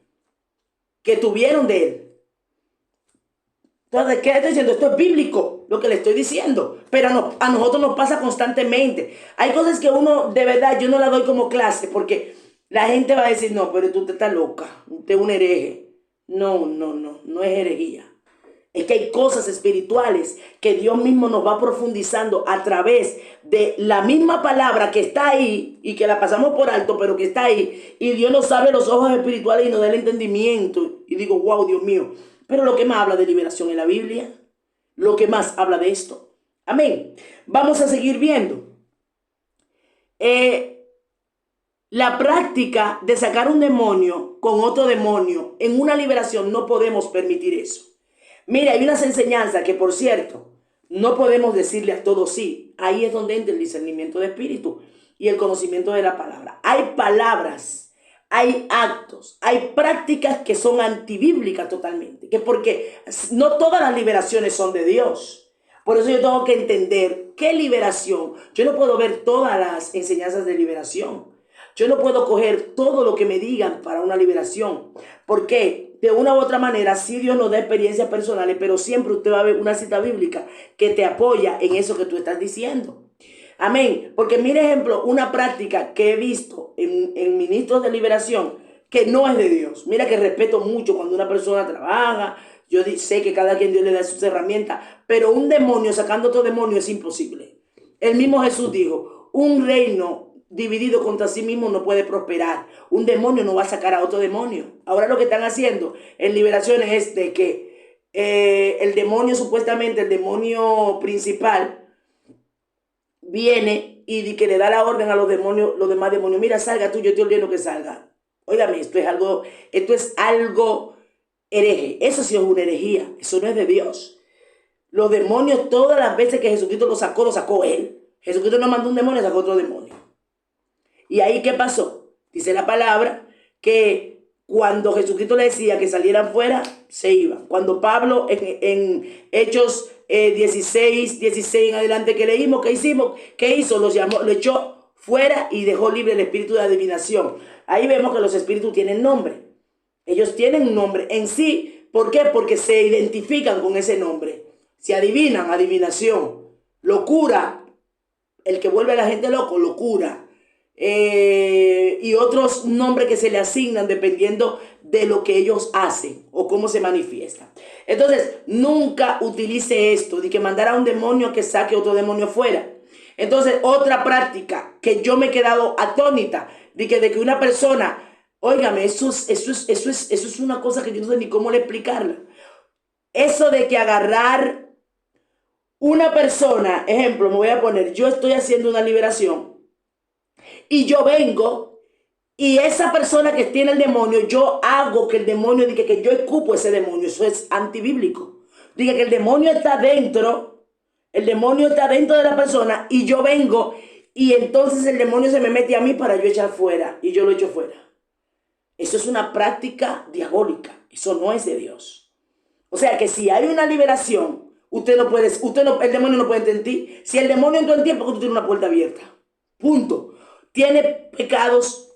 que tuvieron de él. Entonces, ¿qué le estoy diciendo? Esto es bíblico, lo que le estoy diciendo. Pero a nosotros nos pasa constantemente. Hay cosas que uno, de verdad, yo no la doy como clase, porque la gente va a decir, no, pero tú te estás loca, usted es un hereje. No es herejía. Es que hay cosas espirituales que Dios mismo nos va profundizando a través de la misma palabra que está ahí y que la pasamos por alto, pero que está ahí. Y Dios nos abre los ojos espirituales y nos da el entendimiento. Y digo, wow, Dios mío. Pero lo que más habla de liberación en la Biblia, lo que más habla de esto. Amén. Vamos a seguir viendo. La práctica de sacar un demonio con otro demonio en una liberación, no podemos permitir eso. Mire, hay unas enseñanzas que, por cierto, no podemos decirle a todos sí. Ahí es donde entra el discernimiento de espíritu y el conocimiento de la palabra. Hay palabras, hay actos, hay prácticas que son antibíblicas totalmente. Porque no todas las liberaciones son de Dios. Por eso yo tengo que entender qué liberación. Yo no puedo ver todas las enseñanzas de liberación. Yo no puedo coger todo lo que me digan para una liberación. ¿Por qué? De una u otra manera, sí Dios nos da experiencias personales, pero siempre usted va a ver una cita bíblica que te apoya en eso que tú estás diciendo. Amén. Porque mire ejemplo, una práctica que he visto en ministros de liberación que no es de Dios. Mira que respeto mucho cuando una persona trabaja. Yo sé que cada quien Dios le da sus herramientas, pero un demonio sacando otro demonio es imposible. El mismo Jesús dijo, un reino dividido contra sí mismo no puede prosperar. Un demonio no va a sacar a otro demonio. Ahora lo que están haciendo en liberaciones es de que el demonio, supuestamente el demonio principal, viene y que le da la orden a los demonios, los demás demonios, mira, salga tú, yo te ordeno que salga. Óigame, esto es algo hereje. Eso sí es una herejía, eso no es de Dios. Los demonios, todas las veces que Jesucristo lo sacó él. Jesucristo no mandó un demonio, sacó otro demonio. ¿Y ahí qué pasó? Dice la palabra que cuando Jesucristo le decía que salieran fuera, se iban. Cuando Pablo en Hechos 16 en adelante que leímos, ¿qué hicimos? ¿Qué hizo? Los llamó, lo echó fuera y dejó libre el espíritu de adivinación. Ahí vemos que los espíritus tienen nombre. Ellos tienen un nombre en sí. ¿Por qué? Porque se identifican con ese nombre. Si adivinan, adivinación. Locura, el que vuelve a la gente loco, locura. Y otros nombres que se le asignan dependiendo de lo que ellos hacen o cómo se manifiesta. Entonces, nunca utilice esto de que mandar a un demonio a que saque otro demonio fuera. Entonces, otra práctica que yo me he quedado atónita de que una persona, óigame, eso es una cosa que yo no sé ni cómo le explicarla. Eso de que agarrar una persona, ejemplo, me voy a poner, yo estoy haciendo una liberación y yo vengo y esa persona que tiene el demonio, yo hago que el demonio diga que yo escupo ese demonio. Eso es antibíblico. Diga que el demonio está dentro de la persona y yo vengo y entonces el demonio se me mete a mí para yo echar fuera y yo lo echo fuera. Eso es una práctica diabólica. Eso no es de Dios. O sea que si hay una liberación, el demonio no puede entrar en ti. Si el demonio entró en ti, porque tú tienes una puerta abierta. Punto. Tiene pecados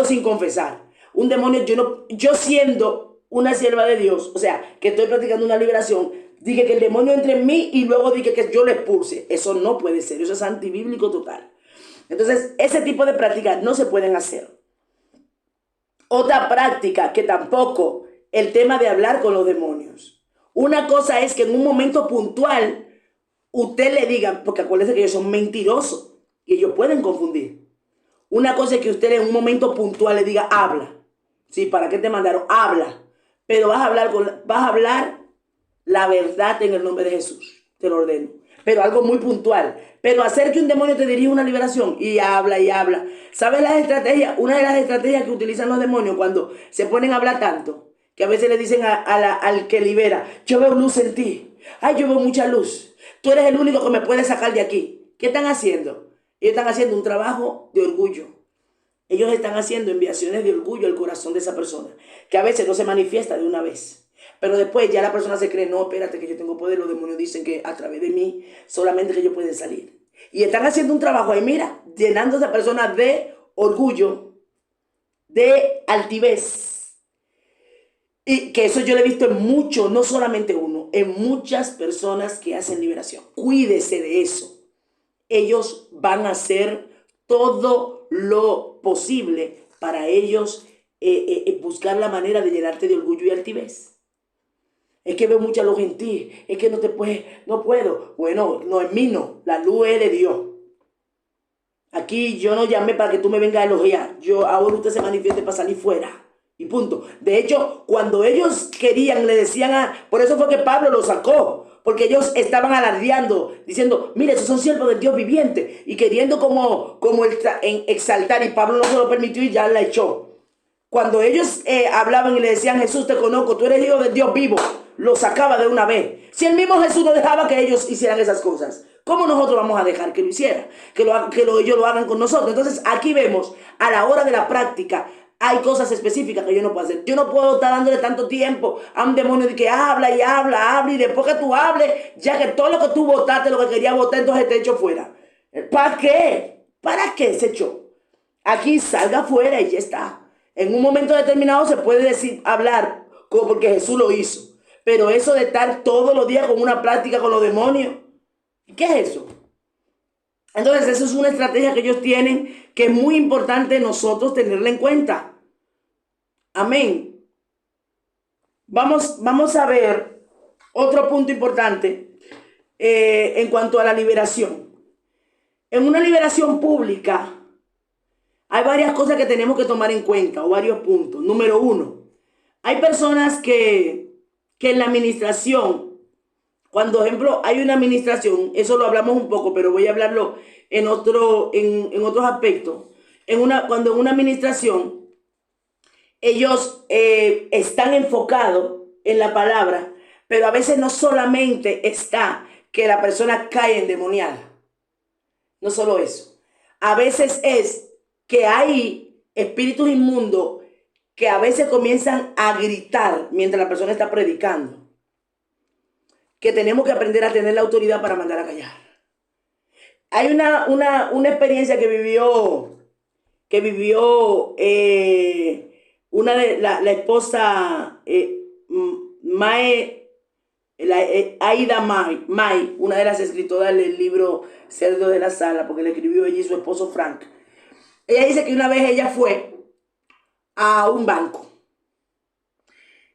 sin confesar. Un demonio, yo siendo una sierva de Dios, o sea, que estoy practicando una liberación, dije que el demonio entre en mí y luego dije que yo lo expulse. Eso no puede ser, eso es antibíblico total. Entonces, ese tipo de prácticas no se pueden hacer. Otra práctica que tampoco, el tema de hablar con los demonios. Una cosa es que en un momento puntual usted le diga, porque acuérdense que ellos son mentirosos y ellos pueden confundir. Una cosa es que usted en un momento puntual le diga, habla. Sí, ¿para qué te mandaron? Habla. Pero vas a hablar la verdad en el nombre de Jesús. Te lo ordeno. Pero algo muy puntual. Pero hacer que un demonio te dirija una liberación y habla y habla. ¿Sabes las estrategias? Una de las estrategias que utilizan los demonios cuando se ponen a hablar tanto, que a veces le dicen al que libera, yo veo luz en ti. Ay, yo veo mucha luz. Tú eres el único que me puede sacar de aquí. ¿Qué están haciendo? Ellos están haciendo un trabajo de orgullo. Ellos están haciendo enviaciones de orgullo al corazón de esa persona, que a veces no se manifiesta de una vez. Pero después ya la persona se cree, no, espérate que yo tengo poder, los demonios dicen que a través de mí solamente que ellos pueden salir. Y están haciendo un trabajo ahí, mira, llenando a esa persona de orgullo, de altivez. Y que eso yo lo he visto en muchos, no solamente uno, en muchas personas que hacen liberación. Cuídese de eso. Ellos van a hacer todo lo posible para ellos buscar la manera de llenarte de orgullo y altivez. Es que veo mucha luz en ti, es que no puedo. Bueno, no es mí, no, la luz es de Dios. Aquí yo no llamé para que tú me vengas a elogiar. Ahora usted se manifieste para salir fuera. Y punto. De hecho, cuando ellos querían, le decían por eso fue que Pablo lo sacó. Porque ellos estaban alardeando, diciendo, mire, esos son siervos del Dios viviente. Y queriendo como exaltar. Y Pablo no se lo permitió y ya la echó. Cuando ellos hablaban y le decían, Jesús, te conozco, tú eres hijo del Dios vivo, lo sacaba de una vez. Si el mismo Jesús no dejaba que ellos hicieran esas cosas, ¿cómo nosotros vamos a dejar que lo hicieran? Que ellos lo hagan con nosotros. Entonces aquí vemos, a la hora de la práctica, hay cosas específicas que yo no puedo hacer. Yo no puedo estar dándole tanto tiempo a un demonio de que habla y habla, y después que tú hables, ya que todo lo que tú votaste, lo que querías votar, entonces te echo fuera. ¿Para qué? ¿Para qué se echó? Aquí salga fuera y ya está. En un momento determinado se puede hablar como porque Jesús lo hizo. Pero eso de estar todos los días con una práctica con los demonios, ¿qué es eso? Entonces, eso es una estrategia que ellos tienen que es muy importante nosotros tenerla en cuenta. Amén. Vamos a ver otro punto importante en cuanto a la liberación. En una liberación pública hay varias cosas que tenemos que tomar en cuenta o varios puntos. Número uno, hay personas que en la administración, cuando, por ejemplo, hay una administración, eso lo hablamos un poco, pero voy a hablarlo en otros aspectos. Cuando en una administración ellos están enfocados en la palabra, pero a veces no solamente está que la persona cae endemoniada, no solo eso. A veces es que hay espíritus inmundos que a veces comienzan a gritar mientras la persona está predicando, que tenemos que aprender a tener la autoridad para mandar a callar. Hay una experiencia que vivió una de la esposa Mae, Aida May, una de las escritoras del libro Cerdo de la Sala, porque le escribió ella y su esposo Frank. Ella dice que una vez ella fue a un banco.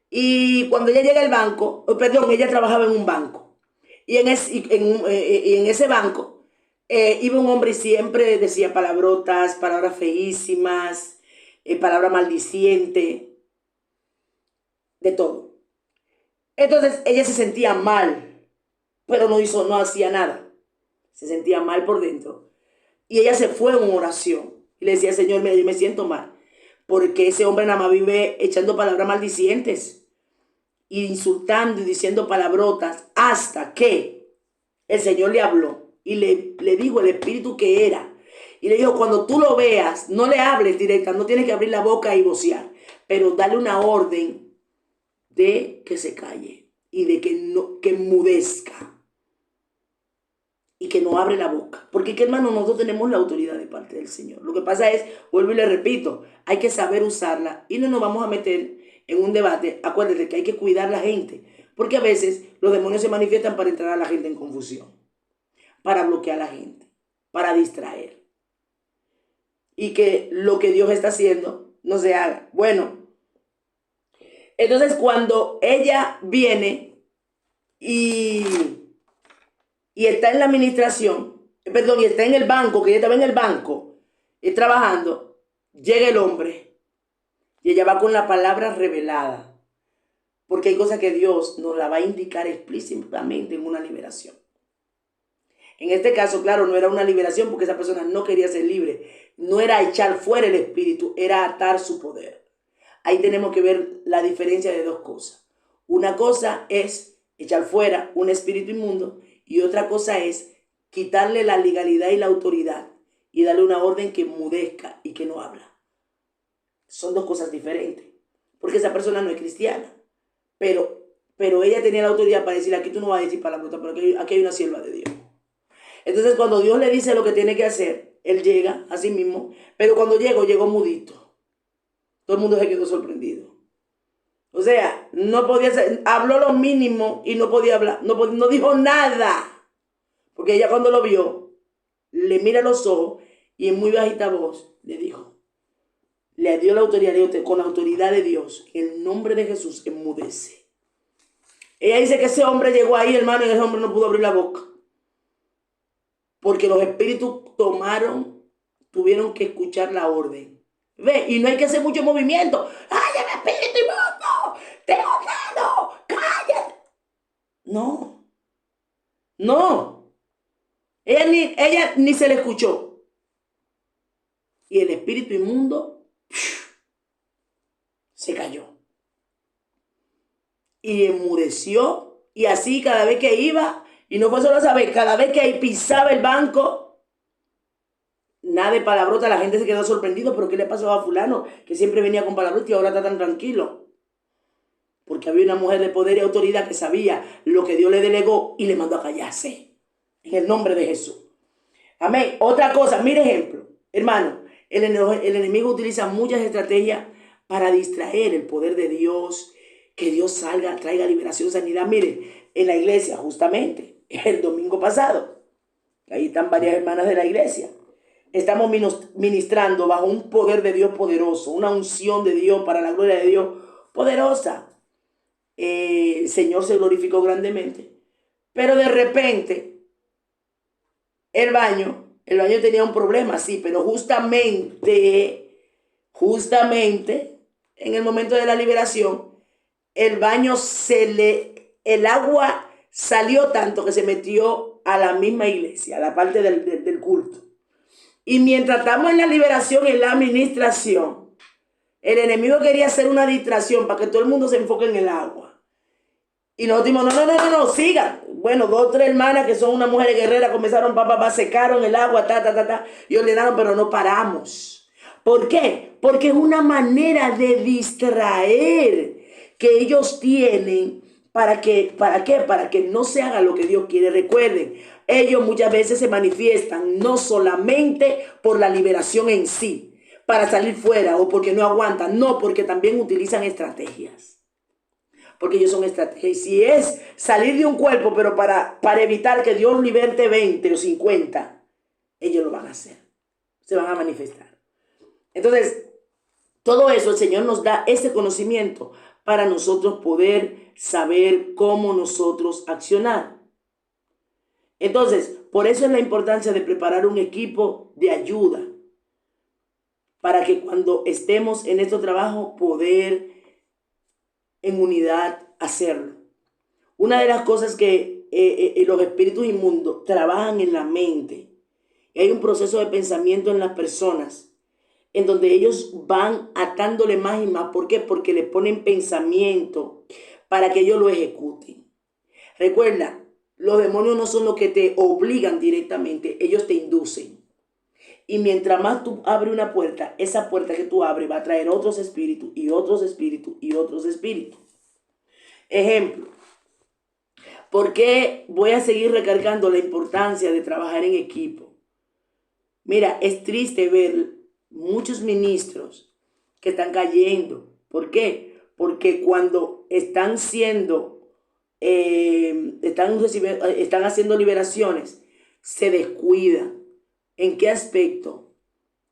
Y cuando ella llega al banco, perdón, ella trabajaba en un banco. Y en ese banco iba un hombre y siempre decía palabrotas, palabras feísimas, palabras maldicientes, de todo. Entonces ella se sentía mal, pero no hacía nada. Se sentía mal por dentro. Y ella se fue en oración. Y le decía, Señor, mira, yo me siento mal. Porque ese hombre nada más vive echando palabras maldicientes, insultando y diciendo palabrotas, hasta que el Señor le habló y le dijo el espíritu que era. Y le dijo, cuando tú lo veas, no le hables directa, no tienes que abrir la boca y vocear, pero dale una orden de que se calle y de que enmudezca y que no abre la boca. Porque, hermano, nosotros tenemos la autoridad de parte del Señor. Lo que pasa es, vuelvo y le repito, hay que saber usarla y no nos vamos a meter en un debate. Acuérdate que hay que cuidar a la gente, porque a veces los demonios se manifiestan para entrar a la gente en confusión, para bloquear a la gente, para distraer. Y que lo que Dios está haciendo no se haga. Bueno, entonces cuando ella viene y está en la administración, perdón, y está en el banco, que ella estaba en el banco trabajando, llega el hombre y ella va con la palabra revelada, porque hay cosas que Dios nos la va a indicar explícitamente en una liberación. En este caso, claro, no era una liberación porque esa persona no quería ser libre, no era echar fuera el espíritu, era atar su poder. Ahí tenemos que ver la diferencia de dos cosas. Una cosa es echar fuera un espíritu inmundo y otra cosa es quitarle la legalidad y la autoridad y darle una orden que enmudezca y que no habla. Son dos cosas diferentes, porque esa persona no es cristiana, pero ella tenía la autoridad para decir, aquí tú no vas a decir palabrotas, pero aquí hay una sierva de Dios. Entonces cuando Dios le dice lo que tiene que hacer, él llega a sí mismo, pero cuando llegó mudito. Todo el mundo se quedó sorprendido. O sea, no podía ser, habló lo mínimo y no podía hablar, no dijo nada. Porque ella cuando lo vio, le mira los ojos y en muy bajita voz le dijo, le dio la autoridad, con la autoridad de Dios, en el nombre de Jesús, enmudece. Ella dice que ese hombre llegó ahí, hermano, y ese hombre no pudo abrir la boca. Porque los espíritus tuvieron que escuchar la orden. Ve, y no hay que hacer mucho movimiento. ¡Ay, el espíritu inmundo! ¡Te ordeno! ¡Cállate! No. Ella ni se le escuchó. Y el espíritu inmundo se cayó. Y enmudeció. Y así cada vez que iba, y no fue solo esa vez, cada vez que pisaba el banco, nada de palabrota, la gente se quedó sorprendido. ¿Pero qué le pasó a fulano? Que siempre venía con palabrota y ahora está tan tranquilo. Porque había una mujer de poder y autoridad que sabía lo que Dios le delegó y le mandó a callarse. En el nombre de Jesús. Amén. Otra cosa, mire ejemplo. Hermano, el enemigo utiliza muchas estrategias para distraer el poder de Dios. Que Dios salga, traiga liberación, sanidad. Mire, en la iglesia justamente, el domingo pasado, Ahí están varias hermanas de la iglesia. Estamos ministrando bajo un poder de Dios poderoso, una unción de Dios para la gloria de Dios poderosa. El Señor se glorificó grandemente. Pero de repente, el baño tenía un problema, sí, pero justamente, en el momento de la liberación, el baño el agua salió tanto que se metió a la misma iglesia, a la parte del culto. Y mientras estamos en la liberación, en la administración, el enemigo quería hacer una distracción para que todo el mundo se enfoque en el agua. Y nosotros dijimos, no, sigan. Bueno, 2 o 3 hermanas que son unas mujeres guerreras comenzaron, secaron el agua, y ordenaron, pero no paramos. ¿Por qué? Porque es una manera de distraer que ellos tienen ¿para qué? Para que no se haga lo que Dios quiere. Recuerden, ellos muchas veces se manifiestan no solamente por la liberación en sí, para salir fuera o porque no aguantan, no, porque también utilizan estrategias. Porque ellos son estrategias. Y si es salir de un cuerpo, pero para evitar que Dios liberte 20 o 50, ellos lo van a hacer. Se van a manifestar. Entonces, todo eso el Señor nos da ese conocimiento para nosotros poder saber cómo nosotros accionar. Entonces, por eso es la importancia de preparar un equipo de ayuda para que cuando estemos en este trabajo poder en unidad hacerlo. Una de las cosas que los espíritus inmundos trabajan en la mente. Y hay un proceso de pensamiento en las personas en donde ellos van atándole más y más. ¿Por qué? Porque le ponen pensamiento para que ellos lo ejecuten. Recuerda, los demonios no son los que te obligan directamente, ellos te inducen. Y mientras más tú abres una puerta, esa puerta que tú abres va a traer otros espíritus y otros espíritus y otros espíritus. Ejemplo, ¿por qué voy a seguir recargando la importancia de trabajar en equipo? Mira, es triste ver muchos ministros que están cayendo. ¿Por qué? Porque cuando están haciendo liberaciones, se descuidan. ¿En qué aspecto?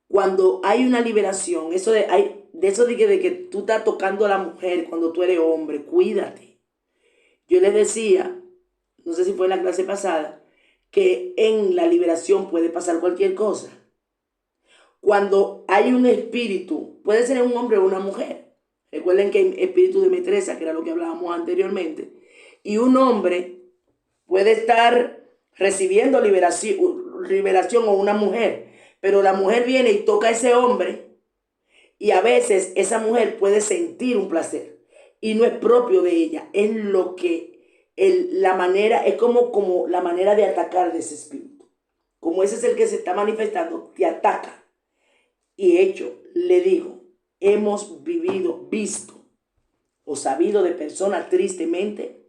Cuando hay una liberación, de que tú estás tocando a la mujer cuando tú eres hombre, cuídate. Yo les decía, no sé si fue en la clase pasada, que en la liberación puede pasar cualquier cosa. Cuando hay un espíritu, puede ser un hombre o una mujer. Recuerden que hay espíritu de metresa, que era lo que hablábamos anteriormente. Y un hombre puede estar recibiendo liberación o una mujer, pero la mujer viene y toca a ese hombre y a veces esa mujer puede sentir un placer y no es propio de ella, es lo que la manera de atacar de ese espíritu. Como ese es el que se está manifestando, te ataca. Y le digo, hemos visto o sabido de personas tristemente,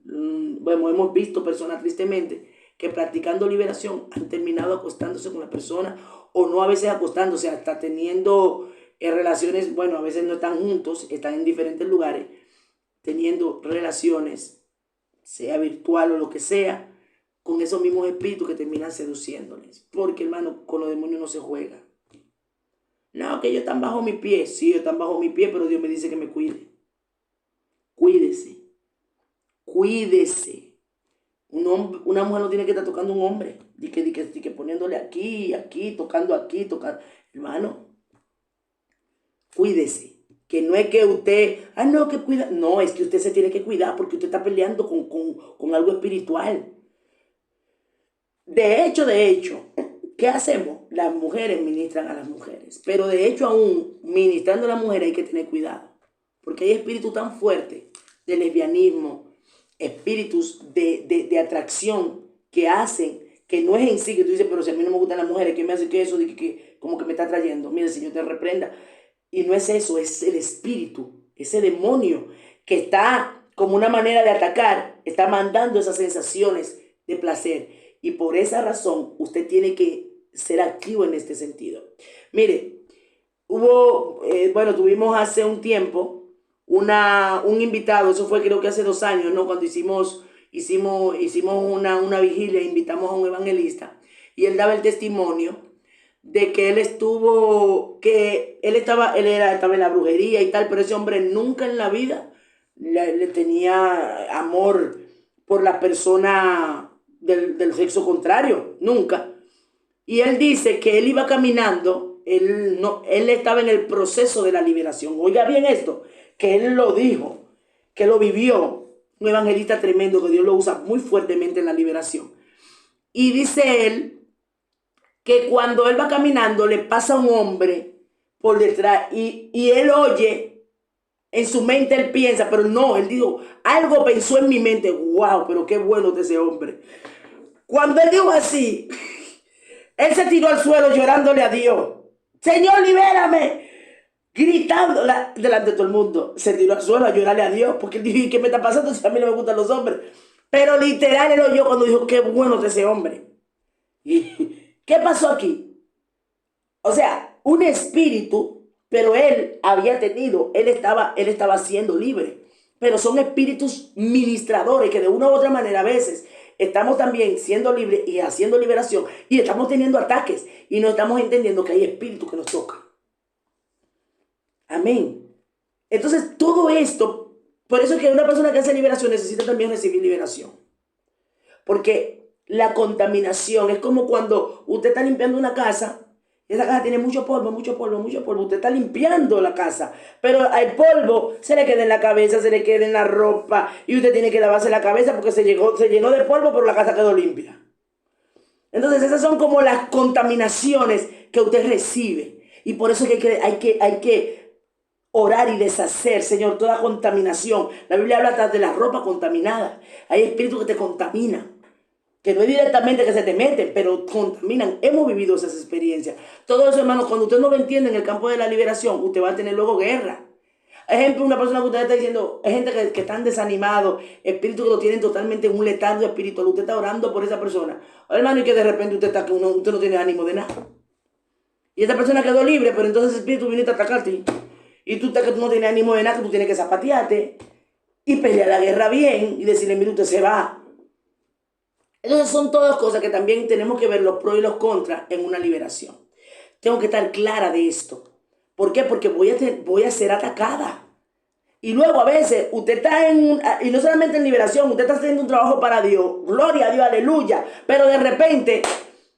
hemos visto personas tristemente que practicando liberación han terminado acostándose con la persona o no a veces acostándose, hasta teniendo relaciones, a veces no están juntos, están en diferentes lugares, teniendo relaciones, sea virtual o lo que sea, con esos mismos espíritus que terminan seduciéndoles. Porque, hermano, con los demonios no se juega. No, que ellos están bajo mi pie. Sí, ellos están bajo mi pie, pero Dios me dice que me cuide. Cuídese. Una mujer no tiene que estar tocando a un hombre. Di que poniéndole aquí, tocando aquí, tocando. Hermano, cuídese. Que no es que usted, que cuida. No, es que usted se tiene que cuidar porque usted está peleando con algo espiritual. De hecho, ¿qué hacemos? Las mujeres ministran a las mujeres. Pero de hecho, aún ministrando a las mujeres hay que tener cuidado. Porque hay espíritus tan fuertes de lesbianismo, espíritus de atracción que hacen, que no es en sí, que tú dices, pero si a mí no me gustan las mujeres, ¿qué me hace que eso? Como que me está trayendo. Mire, el Señor te reprenda. Y no es eso, es el espíritu, ese demonio que está como una manera de atacar, está mandando esas sensaciones de placer. Y por esa razón, usted tiene que ser activo en este sentido. Mire, tuvimos hace un tiempo un invitado, eso fue creo que hace 2 años, ¿no? Cuando hicimos hicimos una vigilia, invitamos a un evangelista y él daba el testimonio de que estaba en la brujería y tal, pero ese hombre nunca en la vida le tenía amor por la persona del sexo contrario, nunca. Y él dice que él iba caminando, él estaba en el proceso de la liberación. Oiga bien esto, que él lo dijo, que lo vivió, un evangelista tremendo que Dios lo usa muy fuertemente en la liberación. Y dice él que cuando él va caminando le pasa un hombre por detrás y él oye, en su mente él piensa, pero no, él dijo, algo pensó en mi mente, wow, pero qué bueno de ese hombre. Cuando él dijo así, él se tiró al suelo llorándole a Dios. Señor, libérame. Gritando delante de todo el mundo. Se tiró al suelo a llorarle a Dios. Porque él dijo, ¿qué me está pasando si a mí no me gustan los hombres? Pero literal él oyó cuando dijo, qué bueno de ese hombre. ¿Y qué pasó aquí? O sea, un espíritu, pero él estaba siendo libre. Pero son espíritus ministradores que de una u otra manera a veces estamos también siendo libres y haciendo liberación y estamos teniendo ataques y no estamos entendiendo que hay espíritus que nos tocan. Amén. Entonces todo esto, por eso es que una persona que hace liberación necesita también recibir liberación. Porque la contaminación es como cuando usted está limpiando una casa. Esa casa tiene mucho polvo, mucho polvo, mucho polvo. Usted está limpiando la casa, pero al polvo se le queda en la cabeza, se le queda en la ropa y usted tiene que lavarse la cabeza porque se llenó de polvo, pero la casa quedó limpia. Entonces esas son como las contaminaciones que usted recibe. Y por eso hay que orar y deshacer, Señor, toda contaminación. La Biblia habla hasta de la ropa contaminada. Hay espíritus que te contaminan. Que no es directamente que se te meten, pero contaminan. Hemos vivido esas experiencias. Todo eso, hermanos, cuando usted no lo entiende en el campo de la liberación, usted va a tener luego guerra. Ejemplo, una persona que usted está diciendo, hay gente que están desanimados, espíritus que lo tienen totalmente en un letargo espiritual. Usted está orando por esa persona. Hermano, y que de repente usted no tiene ánimo de nada. Y esa persona quedó libre, pero entonces el espíritu viene a atacarte. Y tú no tienes ánimo de nada, que tú tienes que zapatearte y pelear la guerra bien y decirle, mire, usted se va. Entonces son todas cosas que también tenemos que ver los pros y los contras en una liberación. Tengo que estar clara de esto. ¿Por qué? Porque voy a ser atacada. Y luego a veces usted está y no solamente en liberación, usted está haciendo un trabajo para Dios. Gloria a Dios, aleluya. Pero de repente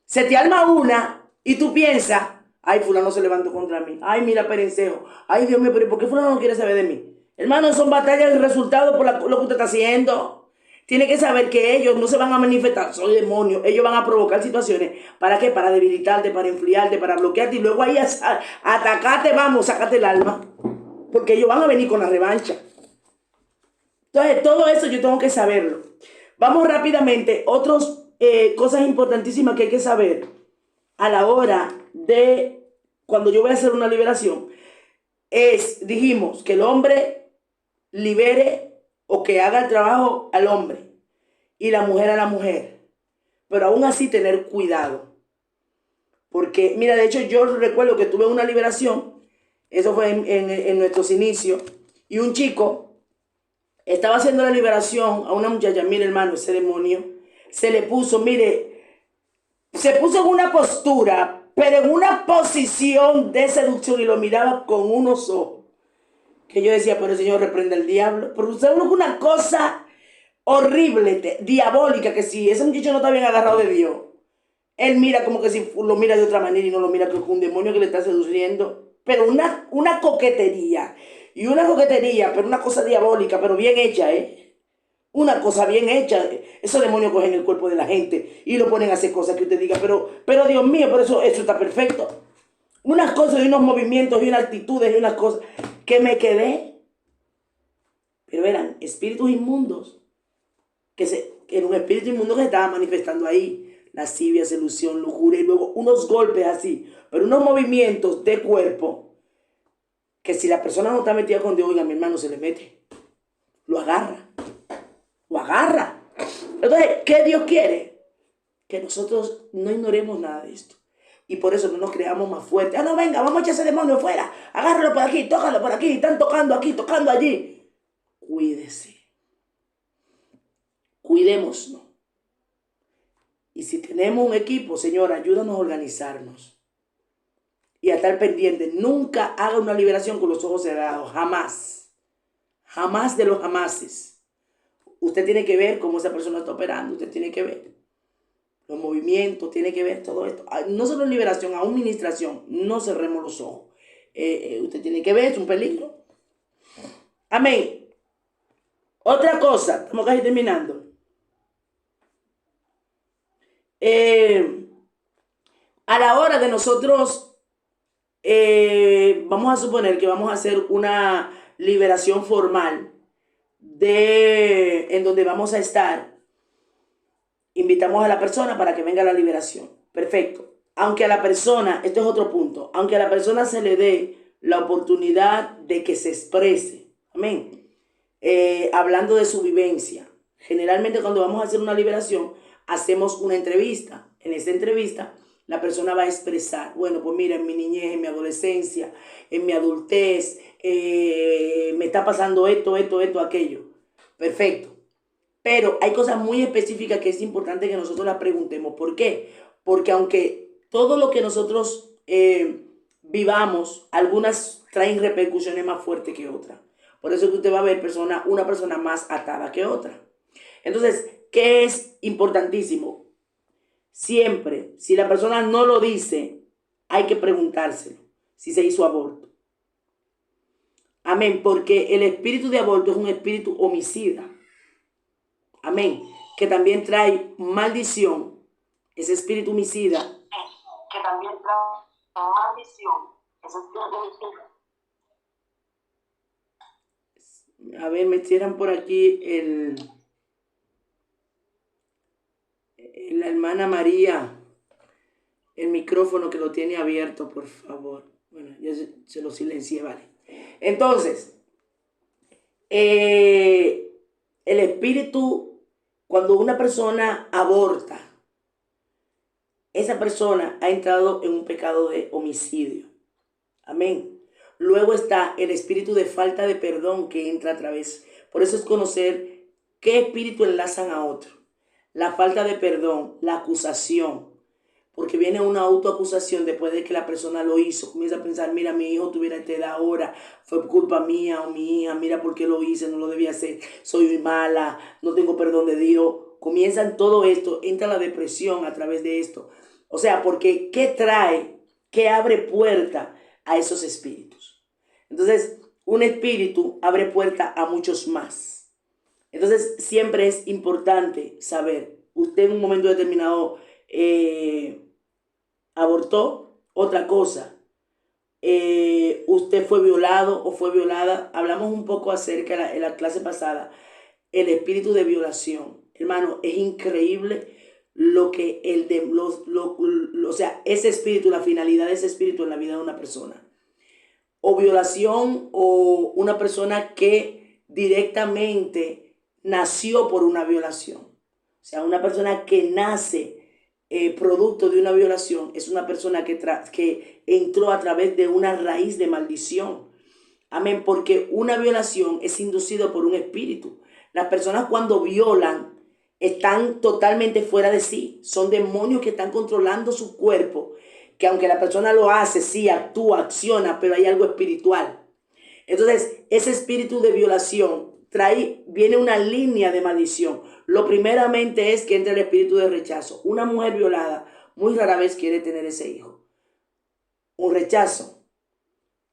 se te arma una y tú piensas, ay, fulano se levantó contra mí. Ay, mira, perencejo. Ay, Dios mío, pero ¿por qué fulano no quiere saber de mí? Hermano, son batallas y resultados por lo que usted está haciendo. Tiene que saber que ellos no se van a manifestar, son demonios. Ellos van a provocar situaciones. ¿Para qué? Para debilitarte, para enfriarte, para bloquearte. Y luego ahí a atacarte, vamos, sacarte el alma. Porque ellos van a venir con la revancha. Entonces, todo eso yo tengo que saberlo. Vamos rápidamente. Otras cosas importantísimas que hay que saber a la hora de cuando yo voy a hacer una liberación. Dijimos, que el hombre libere o que haga el trabajo al hombre y la mujer a la mujer. Pero aún así tener cuidado. Porque, mira, de hecho yo recuerdo que tuve una liberación, eso fue en nuestros inicios, y un chico estaba haciendo la liberación a una muchacha. Mire, hermano, ese demonio se le puso, mire, se puso en una postura, pero en una posición de seducción y lo miraba con unos ojos. Que yo decía, pero el Señor reprende al diablo. Pero usted es una cosa horrible, diabólica, que si ese muchacho no está bien agarrado de Dios, él mira como que si lo mira de otra manera y no lo mira con un demonio que le está seduciendo. Pero una coquetería. Y una coquetería, pero una cosa diabólica, pero bien hecha, ¿eh? Una cosa bien hecha. Esos demonios cogen el cuerpo de la gente y lo ponen a hacer cosas que usted diga, pero Dios mío, por eso está perfecto. Unas cosas y unos movimientos y unas actitudes y unas cosas que me quedé. Pero eran espíritus inmundos. Era un espíritu inmundo que se estaba manifestando ahí. Lascivia, seducción, lujuria y luego unos golpes así. Pero unos movimientos de cuerpo que si la persona no está metida con Dios, oiga, mi hermano, se le mete. Lo agarra. Lo agarra. Entonces, ¿qué Dios quiere? Que nosotros no ignoremos nada de esto. Y por eso no nos creamos más fuertes. Ah, no, venga, vamos a echar ese demonio afuera. Agárralo por aquí, tócalo por aquí. Están tocando aquí, tocando allí. Cuídese. Cuidémonos. Y si tenemos un equipo, Señor, ayúdanos a organizarnos y a estar pendientes. Nunca haga una liberación con los ojos cerrados, jamás. Jamás de los jamases. Usted tiene que ver cómo esa persona está operando, usted tiene que ver los movimientos, tiene que ver todo esto. No solo en liberación, aún administración, no cerremos los ojos. Usted tiene que ver, es un peligro. Amén. Otra cosa, estamos casi terminando. A la hora de nosotros, vamos a suponer que vamos a hacer una liberación formal en donde vamos a estar, invitamos a la persona para que venga a la liberación. Perfecto. Aunque a la persona, esto es otro punto, aunque a la persona se le dé la oportunidad de que se exprese, amén, hablando de su vivencia. Generalmente cuando vamos a hacer una liberación, hacemos una entrevista. En esta entrevista, la persona va a expresar, bueno, pues mira, en mi niñez, en mi adolescencia, en mi adultez, me está pasando esto, aquello. Perfecto. Pero hay cosas muy específicas que es importante que nosotros las preguntemos. ¿Por qué? Porque aunque todo lo que nosotros vivamos, algunas traen repercusiones más fuertes que otras. Por eso que usted va a ver una persona más atada que otra. Entonces, ¿qué es importantísimo? Siempre, si la persona no lo dice, hay que preguntárselo si se hizo aborto. Amén, porque el espíritu de aborto es un espíritu homicida. Amén, que también trae maldición. Ese espíritu homicida. Que también trae maldición. Ese espíritu homicida. A ver, me cierran por aquí la hermana María, el micrófono que lo tiene abierto, por favor. Bueno, ya se lo silencié, vale. Entonces, el espíritu, cuando una persona aborta, esa persona ha entrado en un pecado de homicidio. Amén. Luego está el espíritu de falta de perdón que entra a través. Por eso es conocer qué espíritu enlazan a otro. La falta de perdón, la acusación. Porque viene una autoacusación después de que la persona lo hizo. Comienza a pensar, mira, mi hijo tuviera esta edad ahora, fue culpa mía o mi hija, mira por qué lo hice, no lo debía hacer, soy mala, no tengo perdón de Dios. Comienzan todo esto, entra la depresión a través de esto. O sea, porque ¿qué trae? ¿Qué abre puerta a esos espíritus? Entonces, un espíritu abre puerta a muchos más. Entonces, siempre es importante saber, usted en un momento determinado abortó, otra cosa, usted fue violado o fue violada. Hablamos un poco acerca en la clase pasada, el espíritu de violación. Hermano, es increíble lo que o sea, ese espíritu, la finalidad de ese espíritu en la vida de una persona. O violación o una persona que directamente nació por una violación. O sea, una persona que nace producto de una violación es una persona que entró a través de una raíz de maldición. Amén, porque una violación es inducida por un espíritu. Las personas cuando violan están totalmente fuera de sí. Son demonios que están controlando su cuerpo, que aunque la persona lo hace, sí, actúa, acciona, pero hay algo espiritual. Entonces, ese espíritu de violación viene una línea de maldición. Lo primeramente es que entra el espíritu de rechazo. Una mujer violada muy rara vez quiere tener ese hijo. Un rechazo.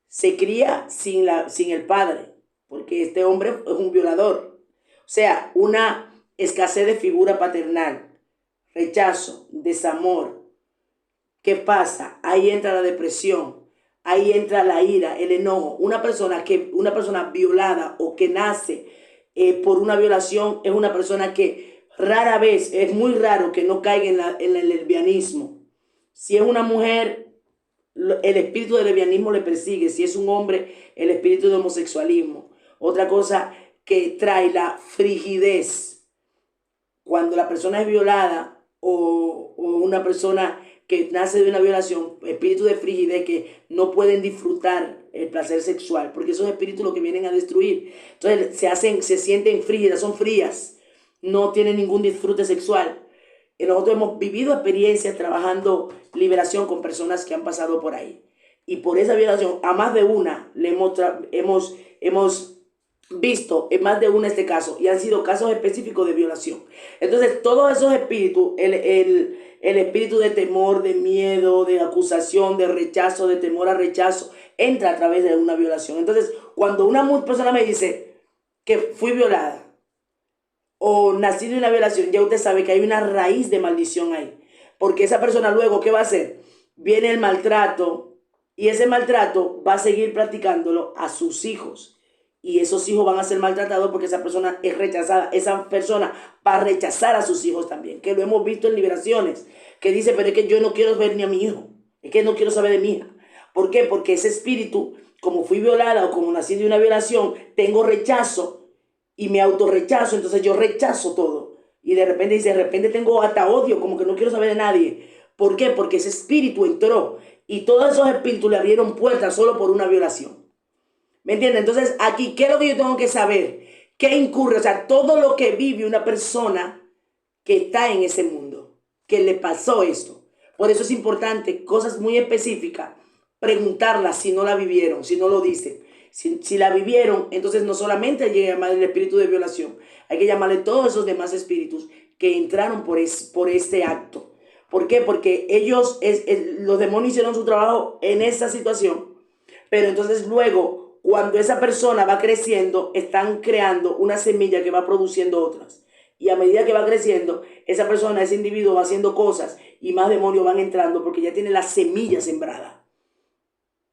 Se cría sin el padre, porque este hombre es un violador. O sea, una escasez de figura paternal, rechazo, desamor. ¿Qué pasa? Ahí entra la depresión, ahí entra la ira, el enojo. Una persona violada o que nace por una violación es una persona que rara vez, es muy raro que no caiga en el lesbianismo. Si es una mujer, el espíritu del lesbianismo le persigue. Si es un hombre, el espíritu de homosexualismo. Otra cosa que trae la frigidez. Cuando la persona es violada o una persona que nace de una violación, espíritu de frigidez, que no pueden disfrutar el placer sexual, porque esos espíritus lo que vienen a destruir. Entonces se sienten frígidas, son frías. no tiene ningún disfrute sexual. Y nosotros hemos vivido experiencias trabajando liberación con personas que han pasado por ahí. Y por esa violación, a más de una le hemos visto en más de una este caso, y han sido casos específicos de violación. Entonces, todos esos espíritus, el espíritu de temor, de miedo, de acusación, de rechazo, de temor a rechazo, entra a través de una violación. Entonces, cuando una persona me dice que fui violada o nací de una violación, ya usted sabe que hay una raíz de maldición ahí. Porque esa persona luego, ¿qué va a hacer? Viene el maltrato, y ese maltrato va a seguir practicándolo a sus hijos. Y esos hijos van a ser maltratados porque esa persona es rechazada. Esa persona va a rechazar a sus hijos también, que lo hemos visto en liberaciones, que dice, pero es que yo no quiero ver ni a mi hijo, es que no quiero saber de mi hija. ¿Por qué? Porque ese espíritu, como fui violada o como nací de una violación, tengo rechazo y me autorrechazo, entonces yo rechazo todo. Y de repente dice, de repente tengo hasta odio, como que no quiero saber de nadie. ¿Por qué? Porque ese espíritu entró y todos esos espíritus le abrieron puertas solo por una violación. ¿Me entiendes? Entonces, aquí, ¿qué es lo que yo tengo que saber? ¿Qué incurre? O sea, todo lo que vive una persona que está en ese mundo, que le pasó esto. Por eso es importante, cosas muy específicas, preguntarlas si no la vivieron, si no lo dicen. Si la vivieron, entonces no solamente hay que llamar el espíritu de violación, hay que llamarle todos esos demás espíritus que entraron por este acto. ¿Por qué? Porque los demonios hicieron su trabajo en esa situación, pero entonces luego, cuando esa persona va creciendo, están creando una semilla que va produciendo otras. Y a medida que va creciendo, esa persona, ese individuo va haciendo cosas y más demonios van entrando porque ya tiene la semilla sembrada.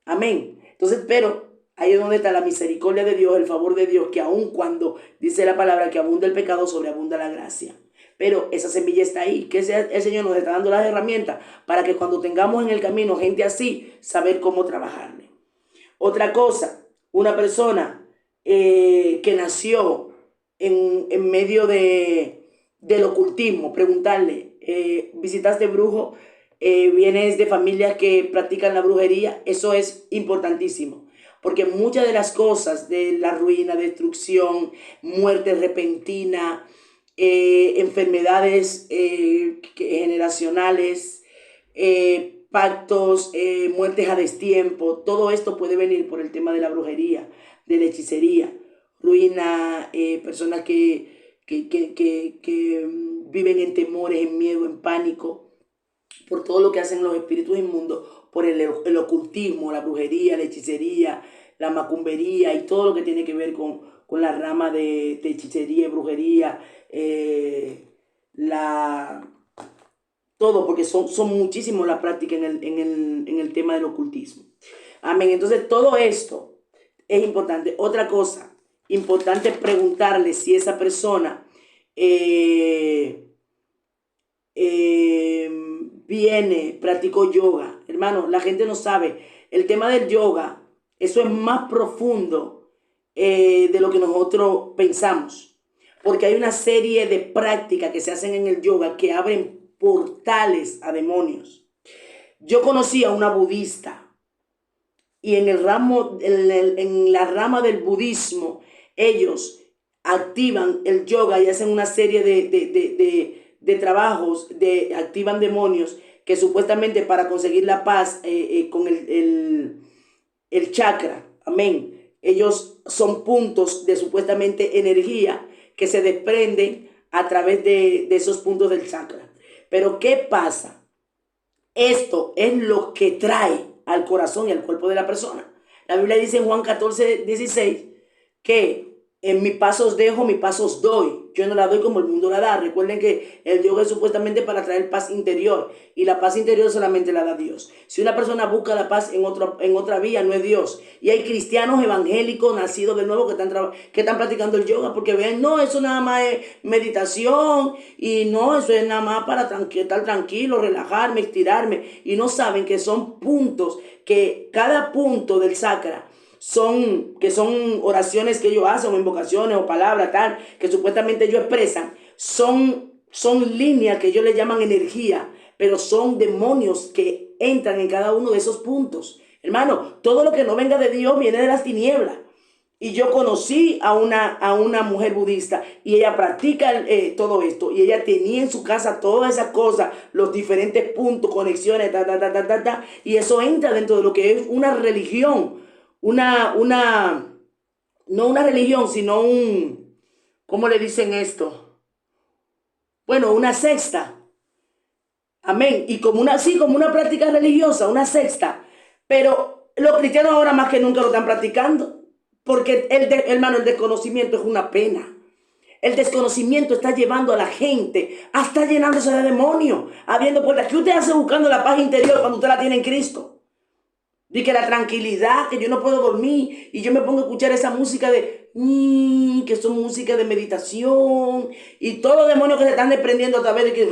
Amén. Entonces, pero ahí es donde está la misericordia de Dios, el favor de Dios, que aun cuando dice la palabra que abunda el pecado, sobreabunda la gracia. Pero esa semilla está ahí, que el Señor nos está dando las herramientas para que cuando tengamos en el camino gente así, saber cómo trabajarle. Otra cosa, una persona que nació en medio del ocultismo, preguntarle, ¿visitaste brujo? ¿Vienes de familias que practican la brujería? Eso es importantísimo, porque muchas de las cosas de la ruina, destrucción, muerte repentina, enfermedades generacionales, pactos, muertes a destiempo, todo esto puede venir por el tema de la brujería, de la hechicería, ruina, personas que viven en temores, en miedo, en pánico, por todo lo que hacen los espíritus inmundos, por el ocultismo, la brujería, la hechicería, la macumbería y todo lo que tiene que ver con la rama de hechicería y brujería, todo, porque son muchísimos las prácticas en el tema del ocultismo. Amén. Entonces, todo esto es importante. Otra cosa, importante preguntarle si esa persona practicó yoga. Hermano, la gente no sabe. El tema del yoga, eso es más profundo de lo que nosotros pensamos. Porque hay una serie de prácticas que se hacen en el yoga que abren portales a demonios. Yo conocí a una budista y en la rama del budismo ellos activan el yoga y hacen una serie de trabajos, activan demonios que supuestamente para conseguir la paz con el chakra, amén. Ellos son puntos de supuestamente energía que se desprenden a través de esos puntos del chakra. Pero ¿qué pasa? Esto es lo que trae al corazón y al cuerpo de la persona. La Biblia dice en Juan 14:16 que en mis pasos dejo, mis pasos doy. Yo no la doy como el mundo la da. Recuerden que el yoga es supuestamente para traer paz interior y la paz interior solamente la da Dios. Si una persona busca la paz en otra vía, no es Dios. Y hay cristianos evangélicos nacidos de nuevo que están practicando el yoga porque ven, no, eso nada más es meditación y no, eso es nada más para estar tranquilo, relajarme, estirarme, y no saben que son puntos, que cada punto del chakra son oraciones que ellos hacen o invocaciones o palabras tal que supuestamente ellos expresan, son líneas que ellos le llaman energía, pero son demonios que entran en cada uno de esos puntos. Hermano, todo lo que no venga de Dios viene de las tinieblas. Y yo conocí a una mujer budista y ella practica todo esto. Y ella tenía en su casa todas esas cosas, los diferentes puntos, conexiones, y eso entra dentro de lo que es una religión. No una religión, sino ¿cómo le dicen esto? Bueno, una sexta. Amén. Y como una práctica religiosa, una sexta. Pero los cristianos ahora más que nunca lo están practicando. Porque, hermano, el desconocimiento es una pena. El desconocimiento está llevando a la gente a estar llenándose de demonios, abriendo puertas. ¿Qué usted hace buscando la paz interior cuando usted la tiene en Cristo? De que la tranquilidad, que yo no puedo dormir y yo me pongo a escuchar esa música que son música de meditación y todos los demonios que se están desprendiendo a través de que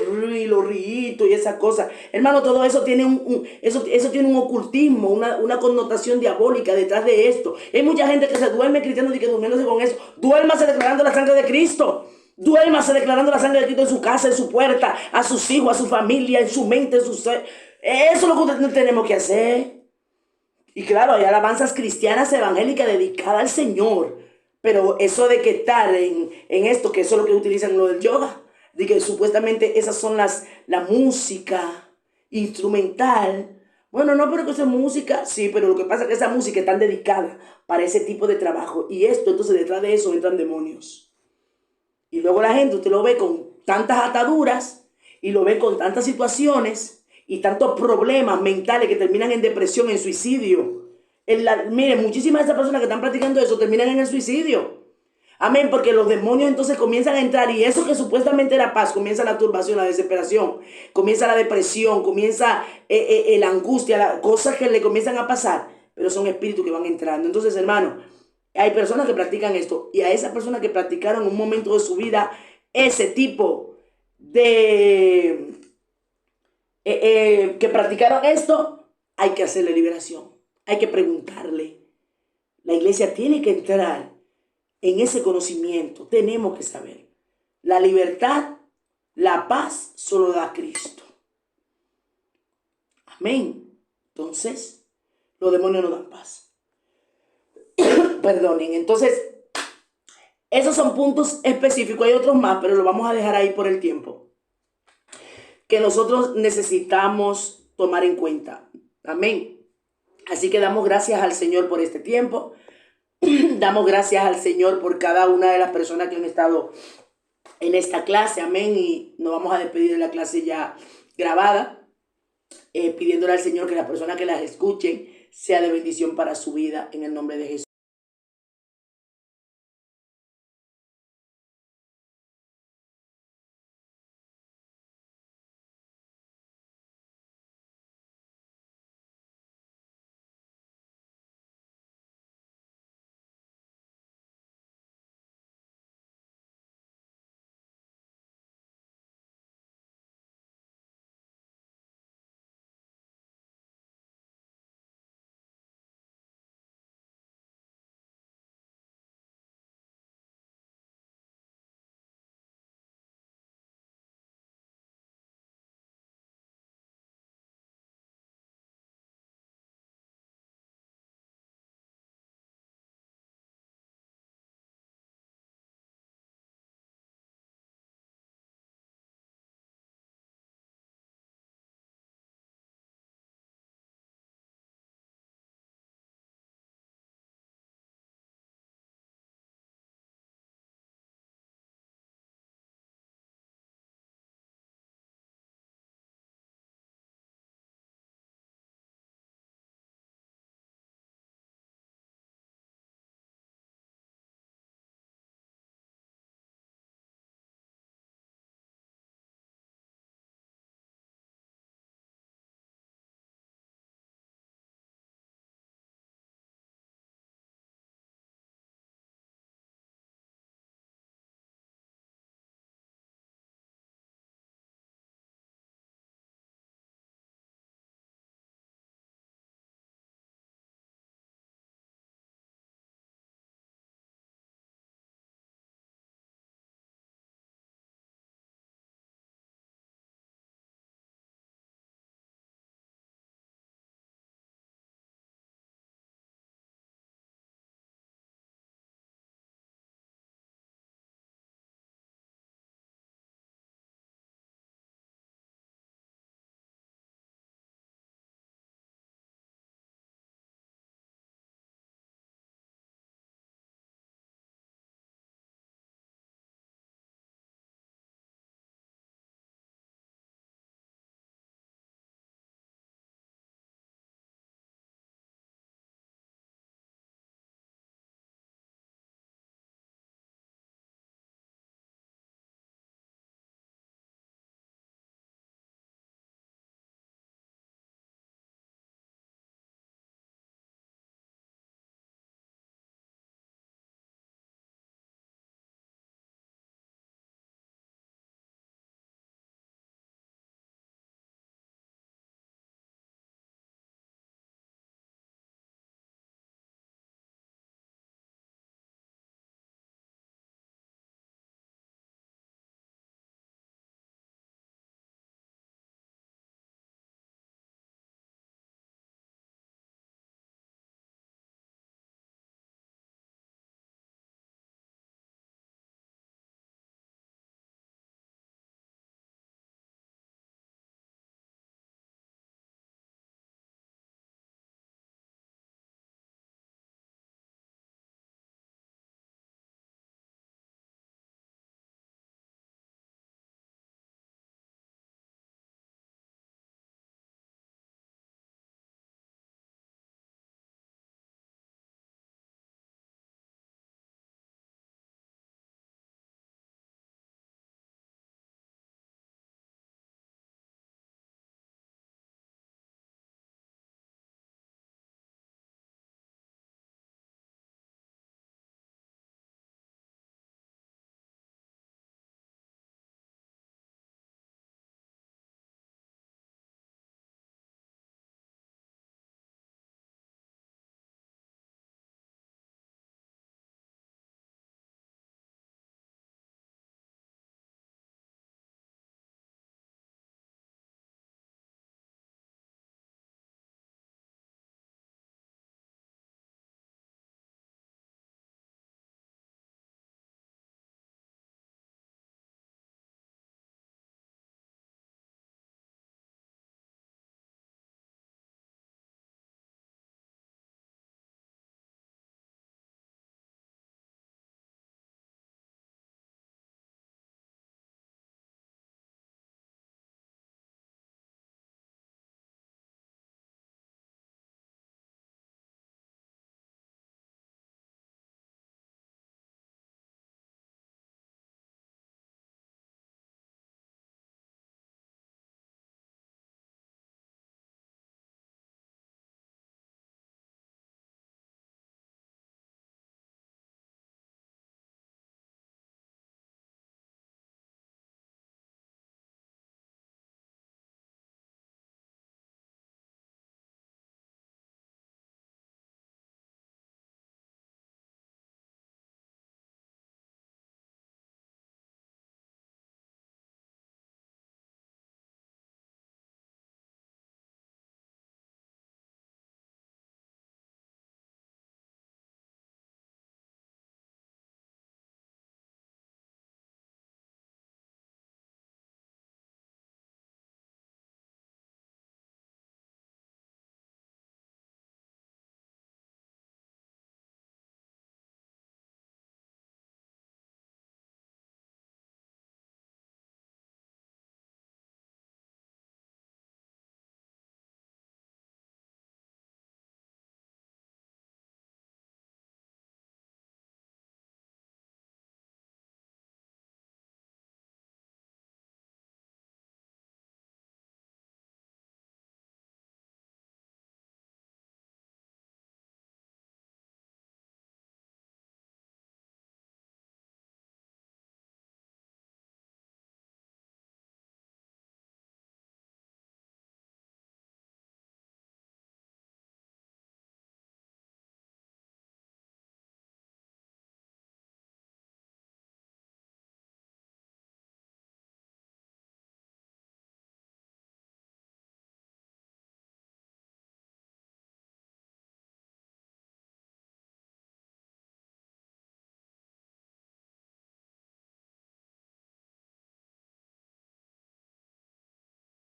los riitos y esas cosas. Hermano, todo eso tiene eso tiene un ocultismo, una connotación diabólica detrás de esto. Hay mucha gente que se duerme cristiano y que durmiéndose con eso. Duérmase declarando la sangre de Cristo. Duérmase declarando la sangre de Cristo en su casa, en su puerta, a sus hijos, a su familia, en su mente, en su ser. Eso es lo que tenemos que hacer. Y claro, hay alabanzas cristianas evangélicas dedicadas al Señor. Pero eso de que estar en esto, que eso es lo que utilizan lo del yoga, de que supuestamente esas son la música instrumental. Bueno, no, pero que esa música, sí, pero lo que pasa es que esa música está dedicada para ese tipo de trabajo. Y esto, entonces detrás de eso entran demonios. Y luego la gente, usted lo ve con tantas ataduras y lo ve con tantas situaciones y tantos problemas mentales que terminan en depresión, en suicidio. Miren, muchísimas de esas personas que están practicando eso terminan en el suicidio. Amén, porque los demonios entonces comienzan a entrar y eso que supuestamente era paz, comienza la turbación, la desesperación, comienza la depresión, comienza la angustia, cosas que le comienzan a pasar, pero son espíritus que van entrando. Entonces, hermano, hay personas que practican esto y a esas personas que practicaron en un momento de su vida ese tipo de... que practicaron esto, hay que hacerle liberación. Hay que preguntarle. La iglesia tiene que entrar en ese conocimiento. Tenemos que saber. La libertad, la paz, solo da Cristo. Amén. Entonces, los demonios no dan paz. Perdonen. Entonces, esos son puntos específicos. Hay otros más, pero lo vamos a dejar ahí por el tiempo. Que nosotros necesitamos tomar en cuenta. Amén. Así que damos gracias al Señor por este tiempo. Damos gracias al Señor por cada una de las personas que han estado en esta clase. Amén. Y nos vamos a despedir de la clase ya grabada, pidiéndole al Señor que las personas que las escuchen sea de bendición para su vida en el nombre de Jesús.